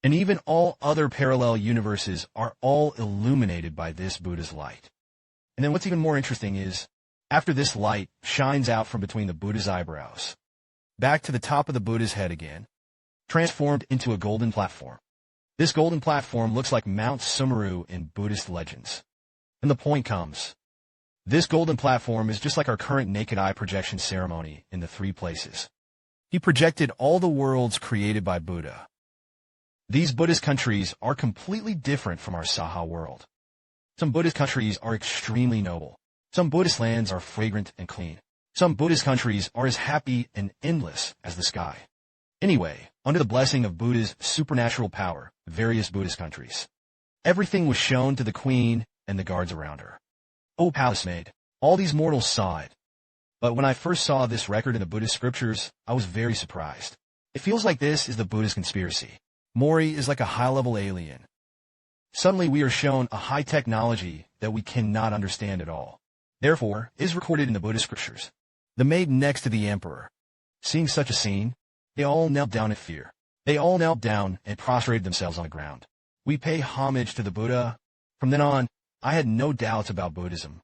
and even all other parallel universes are all illuminated by this Buddha's light. And then what's even more interesting is, after this light shines out from between the Buddha's eyebrows, back to the top of the Buddha's head again, transformed into a golden platform. This golden platform looks like Mount Sumeru in Buddhist legends. And the point comes. This golden platform is just like our current naked eye projection ceremony in the 3 places. He projected all the worlds created by Buddha. These Buddhist countries are completely different from our Saha world. Some Buddhist countries are extremely noble. Some Buddhist lands are fragrant and clean. Some Buddhist countries are as happy and endless as the sky. Anyway, under the blessing of Buddha's supernatural power, various Buddhist countries, everything was shown to the queen and the guards around her. O palace maid, all these mortals saw it. But when I first saw this record in the Buddhist scriptures, I was very surprised. It feels like this is the Buddhist conspiracy. Mori is like a high-level alien. Suddenly we are shown a high technology that we cannot understand at all. Therefore, it is recorded in the Buddhist scriptures. The maid next to the emperor. Seeing such a scene, they all knelt down in fear. They all knelt down and prostrated themselves on the ground. We pay homage to the Buddha. From then on, I had no doubts about Buddhism.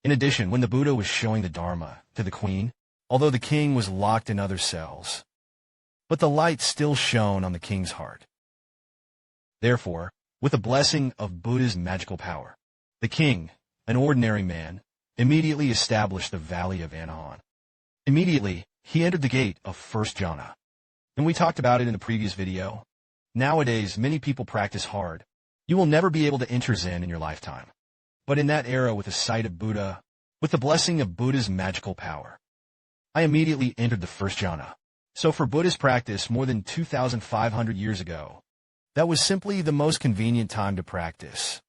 In addition, when the Buddha was showing the Dharma to the queen, although the king was locked in other cells, but the light still shone on the king's heart. Therefore, with the blessing of Buddha's magical power, the king, an ordinary man, immediately established the valley of Anahan. Immediately, he entered the gate of first jhana. And we talked about it in the previous video. Nowadays, many people practice hard. You will never be able to enter Zen in your lifetime. But in that era, with the sight of Buddha, with the blessing of Buddha's magical power, I immediately entered the first jhana. So for Buddhist practice more than 2,500 years ago, that was simply the most convenient time to practice.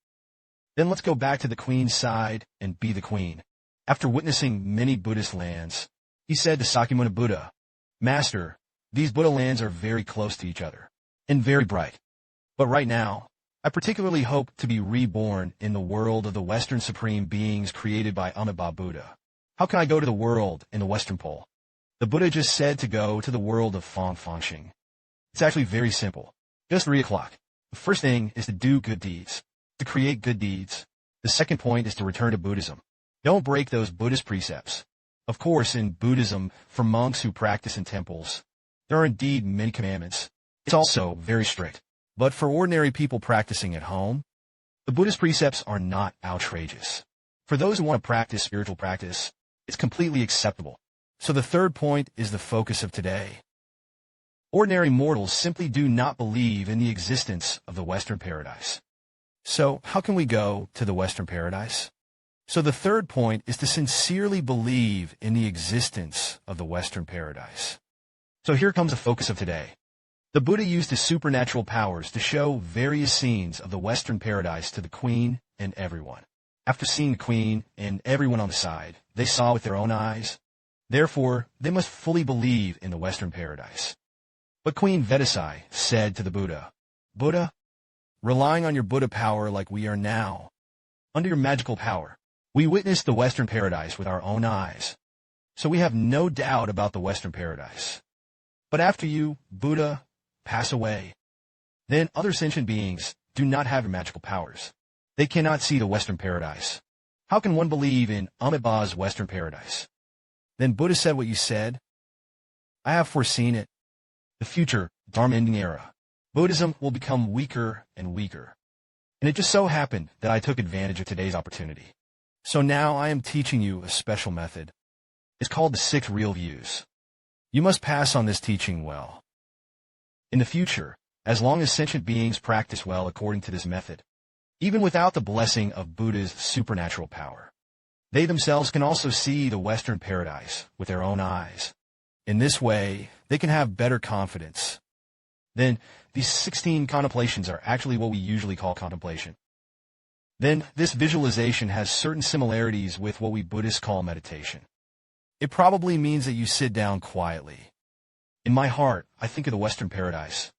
Then let's go back to the queen's side and be the queen. After witnessing many Buddhist lands, he said to Sakyamuni Buddha, "Master, these Buddha lands are very close to each other and very bright. But right now, I particularly hope to be reborn in the world of the Western Supreme Beings created by Amitabha Buddha. How can I go to the world in the Western Pole?" The Buddha just said to go to the world of Fangfangxing. It's actually very simple. Just 3 o'clock. The first thing is to do good deeds, to create good deeds. The second point is to return to Buddhism. Don't break those Buddhist precepts. Of course, in Buddhism, for monks who practice in temples, there are indeed many commandments. It's also very strict. But for ordinary people practicing at home, the Buddhist precepts are not outrageous. For those who want to practice spiritual practice, it's completely acceptable. So the third point is the focus of today. Ordinary mortals simply do not believe in the existence of the Western paradise. So how can we go to the Western paradise? So the third point is to sincerely believe in the existence of the Western paradise. So here comes the focus of today. The Buddha used his supernatural powers to show various scenes of the Western paradise to the queen and everyone. After seeing the queen and everyone on the side, they saw with their own eyes. Therefore, they must fully believe in the Western paradise. But Queen Vajrasekhara said to the Buddha, "Buddha, relying on your Buddha power like we are now, under your magical power, we witnessed the Western paradise with our own eyes. So we have no doubt about the Western paradise. But after you, Buddha, pass away, then other sentient beings do not have your magical powers. They cannot see the Western paradise. How can one believe in Amitabha's Western paradise?" Then Buddha said what you said. I have foreseen it. The future, Dharma-ending era. Buddhism will become weaker and weaker. And it just so happened that I took advantage of today's opportunity. So now I am teaching you a special method. It's called the 6 real views. You must pass on this teaching well. In the future, as long as sentient beings practice well according to this method, even without the blessing of Buddha's supernatural power, they themselves can also see the Western paradise with their own eyes. In this way, they can have better confidence. Then, these 16 contemplations are actually what we usually call contemplation. Then, this visualization has certain similarities with what we Buddhists call meditation. It probably means that you sit down quietly. In my heart, I think of the Western paradise.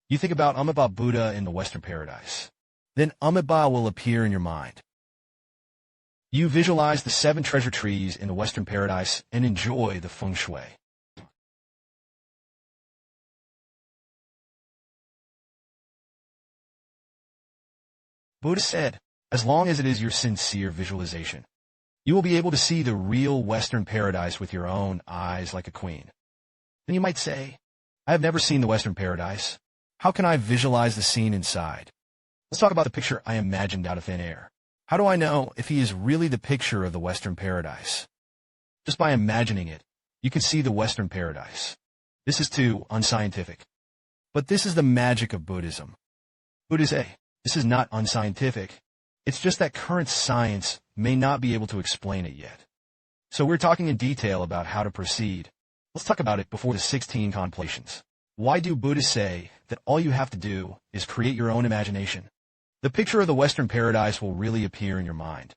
You think about Amitabha Buddha in the Western paradise. Then Amitabha will appear in your mind. You visualize the 7 treasure trees in the Western paradise and enjoy the feng shui. Buddha said, as long as it is your sincere visualization, you will be able to see the real Western paradise with your own eyes like a queen. Then you might say, I have never seen the Western paradise. How can I visualize the scene inside? Let's talk about the picture I imagined out of thin air. How do I know if he is really the picture of the Western paradise? Just by imagining it, you can see the Western paradise. This is too unscientific. But this is the magic of Buddhism. Buddhists say, this is not unscientific. It's just that current science may not be able to explain it yet. So we're talking in detail about how to proceed. Let's talk about it before the 16 contemplations. Why do Buddhists say that all you have to do is create your own imagination? The picture of the Western paradise will really appear in your mind.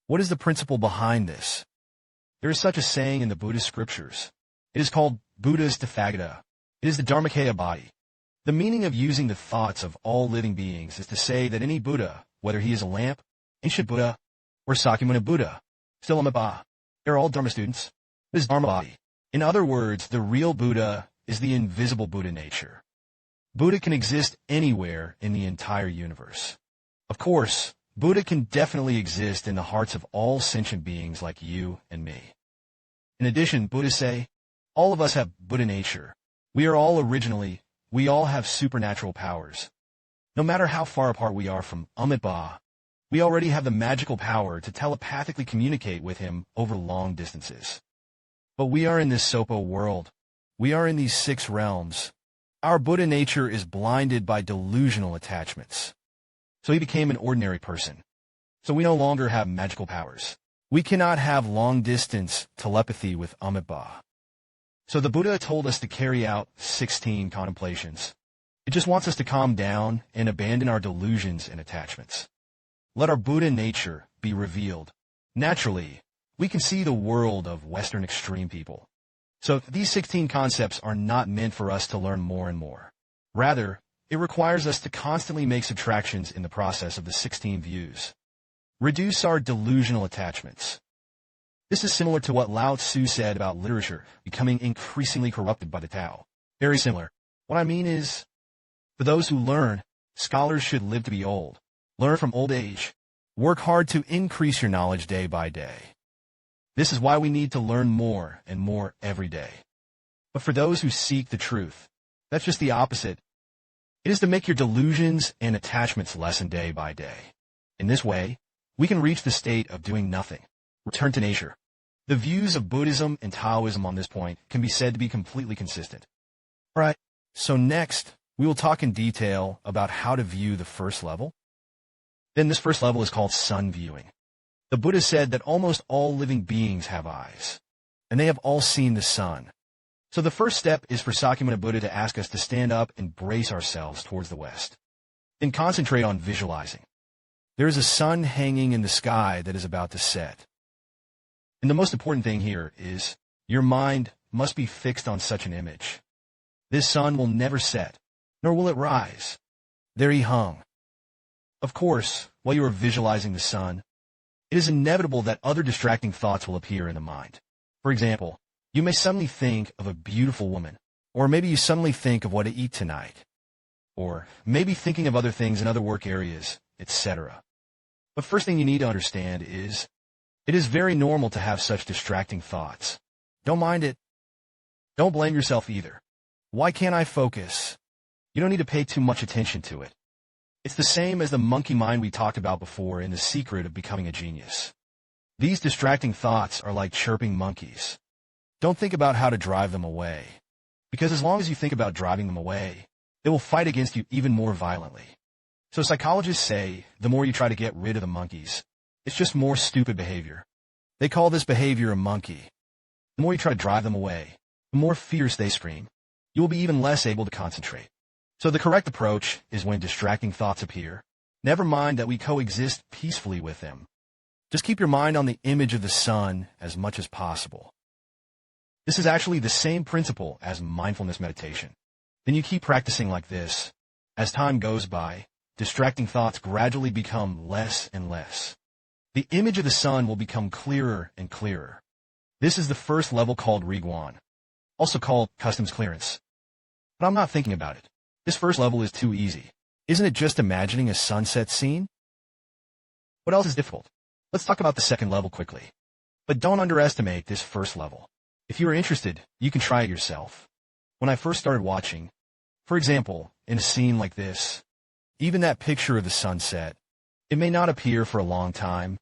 What is the principle behind this? There is such a saying in the Buddhist scriptures. It is called Buddha's Tathagata. It is the Dharmakaya body. The meaning of using the thoughts of all living beings is to say that any Buddha, whether he is a lamp, ancient Buddha, or Sakyamuni Buddha, still Amitabha, they're all Dharma students. This is Dharma body. In other words, the real Buddha is the invisible Buddha nature. Buddha can exist anywhere in the entire universe. Of course, Buddha can definitely exist in the hearts of all sentient beings like you and me. In addition, Buddhists say, all of us have Buddha nature. We all have supernatural powers. No matter how far apart we are from Amitabha, we already have the magical power to telepathically communicate with him over long distances. But we are in this Sopo world. We are in these 6 realms. Our Buddha nature is blinded by delusional attachments. So he became an ordinary person. So we no longer have magical powers. We cannot have long-distance telepathy with Amitabha. So the Buddha told us to carry out 16 contemplations. It just wants us to calm down and abandon our delusions and attachments. Let our Buddha nature be revealed. Naturally, we can see the world of Western extreme people. So these 16 concepts are not meant for us to learn more and more. Rather, it requires us to constantly make subtractions in the process of the 16 views. Reduce our delusional attachments. This is similar to what Lao Tzu said about literature becoming increasingly corrupted by the Tao. Very similar. What I mean is, for those who learn, scholars should live to be old. Learn from old age. Work hard to increase your knowledge day by day. This is why we need to learn more and more every day. But for those who seek the truth, that's just the opposite. It is to make your delusions and attachments lessen day by day. In this way, we can reach the state of doing nothing. Return to nature. The views of Buddhism and Taoism on this point can be said to be completely consistent. Alright, so next, we will talk in detail about how to view the first level. Then this first level is called sun viewing. The Buddha said that almost all living beings have eyes, and they have all seen the sun. So the first step is for Sakyamuni Buddha to ask us to stand up and brace ourselves towards the west. Then concentrate on visualizing. There is a sun hanging in the sky that is about to set. And the most important thing here is your mind must be fixed on such an image. This sun will never set, nor will it rise. There he hung. Of course, while you are visualizing the sun, it is inevitable that other distracting thoughts will appear in the mind. For example, you may suddenly think of a beautiful woman, or maybe you suddenly think of what to eat tonight, or maybe thinking of other things in other work areas, etc. But first thing you need to understand is, it is very normal to have such distracting thoughts. Don't mind it. Don't blame yourself either. Why can't I focus? You don't need to pay too much attention to it. It's the same as the monkey mind we talked about before in The Secret of Becoming a Genius. These distracting thoughts are like chirping monkeys. Don't think about how to drive them away, because as long as you think about driving them away, they will fight against you even more violently. So psychologists say the more you try to get rid of the monkeys, it's just more stupid behavior. They call this behavior a monkey. The more you try to drive them away, the more fierce they scream. You will be even less able to concentrate. So the correct approach is when distracting thoughts appear, never mind that we coexist peacefully with them. Just keep your mind on the image of the sun as much as possible. This is actually the same principle as mindfulness meditation. Then you keep practicing like this. As time goes by, distracting thoughts gradually become less and less. The image of the sun will become clearer and clearer. This is the first level called Riguan, also called customs clearance. But I'm not thinking about it. This first level is too easy. Isn't it just imagining a sunset scene? What else is difficult? Let's talk about the second level quickly. But don't underestimate this first level. If you are interested, you can try it yourself. When I first started watching, for example, in a scene like this, even that picture of the sunset, it may not appear for a long time,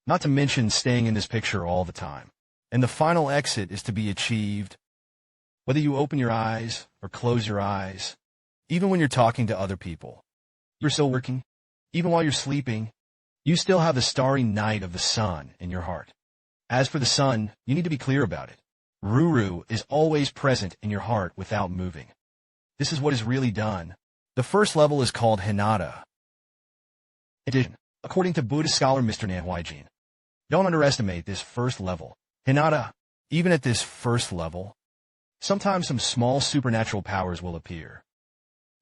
not to mention staying in this picture all the time. And the final exit is to be achieved, whether you open your eyes or close your eyes, even when you're talking to other people. You're still working. Even while you're sleeping, you still have the starry night of the sun in your heart. As for the sun, you need to be clear about it. Ruru is always present in your heart without moving. This is what is really done. The first level is called Hinata. In addition, according to Buddhist scholar Mr. Nanhuijin, don't underestimate this first level. Hinata, even at this first level, sometimes some small supernatural powers will appear.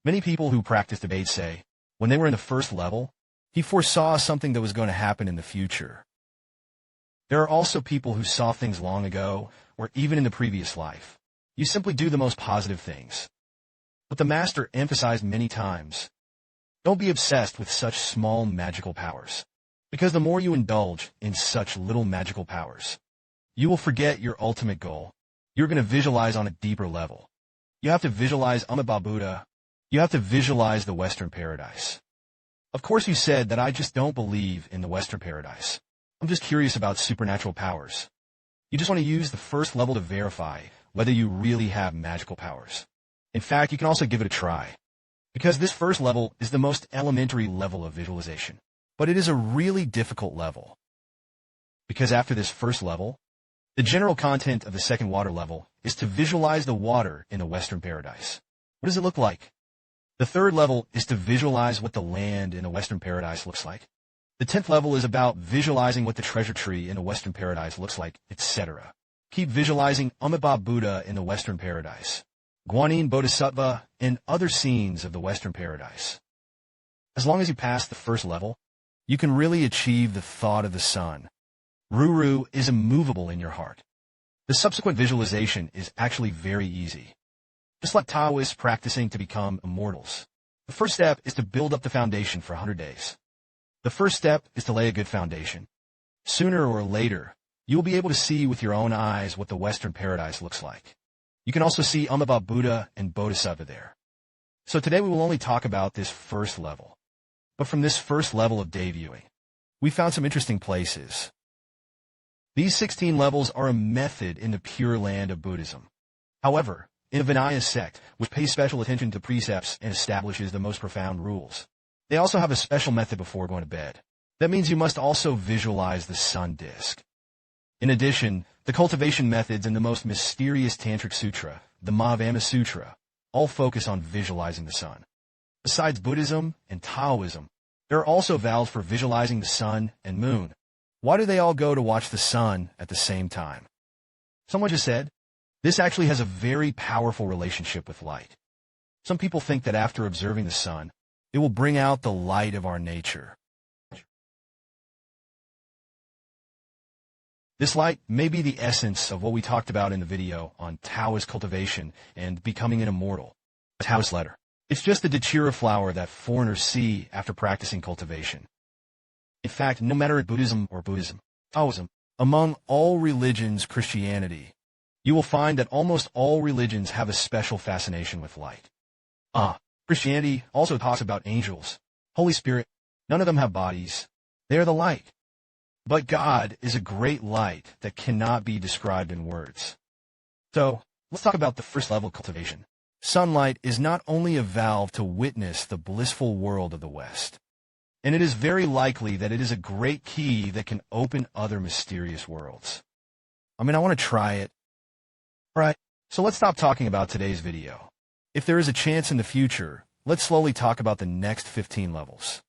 Many people who practice debate say, when they were in the first level, he foresaw something that was going to happen in the future. There are also people who saw things long ago, or even in the previous life. You simply do the most positive things. But the Master emphasized many times, don't be obsessed with such small magical powers. Because the more you indulge in such little magical powers, you will forget your ultimate goal. You're going to visualize on a deeper level. You have to visualize Amitabha Buddha. You have to visualize the Western paradise. Of course you said that I just don't believe in the Western paradise. I'm just curious about supernatural powers. You just want to use the first level to verify whether you really have magical powers. In fact, you can also give it a try. Because this first level is the most elementary level of visualization. But it is a really difficult level. Because after this first level, the general content of the second water level is to visualize the water in the Western paradise. What does it look like? The third level is to visualize what the land in the Western paradise looks like. The 10th level is about visualizing what the treasure tree in the Western paradise looks like, etc. Keep visualizing Amitabha Buddha in the Western paradise, Guanyin Bodhisattva, and other scenes of the Western paradise. As long as you pass the first level, you can really achieve the thought of the sun. Ruru is immovable in your heart. The subsequent visualization is actually very easy. Just like Taoists practicing to become immortals. The first step is to build up the foundation for 100 days. The first step is to lay a good foundation. Sooner or later, you will be able to see with your own eyes what the Western paradise looks like. You can also see Amitabha Buddha and Bodhisattva there. So today we will only talk about this first level. But from this first level of day viewing, we found some interesting places. These 16 levels are a method in the pure land of Buddhism. However, in the Vinaya sect, which pays special attention to precepts and establishes the most profound rules, they also have a special method before going to bed. That means you must also visualize the sun disk. In addition, the cultivation methods in the most mysterious Tantric Sutra, the Mahavamsa Sutra, all focus on visualizing the sun. Besides Buddhism and Taoism, there are also vows for visualizing the sun and moon. Why do they all go to watch the sun at the same time? Someone just said, this actually has a very powerful relationship with light. Some people think that after observing the sun, it will bring out the light of our nature. This light may be the essence of what we talked about in the video on Taoist cultivation and becoming an immortal. A Taoist letter. It's just the datura flower that foreigners see after practicing cultivation. In fact, no matter Buddhism or Taoism, among all religions, Christianity, you will find that almost all religions have a special fascination with light. Christianity also talks about angels, Holy Spirit. None of them have bodies. They are the light. But God is a great light that cannot be described in words. So, let's talk about the first level cultivation. Sunlight is not only a valve to witness the blissful world of the West, and it is very likely that it is a great key that can open other mysterious worlds. I want to try it. Alright, so let's stop talking about today's video. If there is a chance in the future, let's slowly talk about the next 15 levels.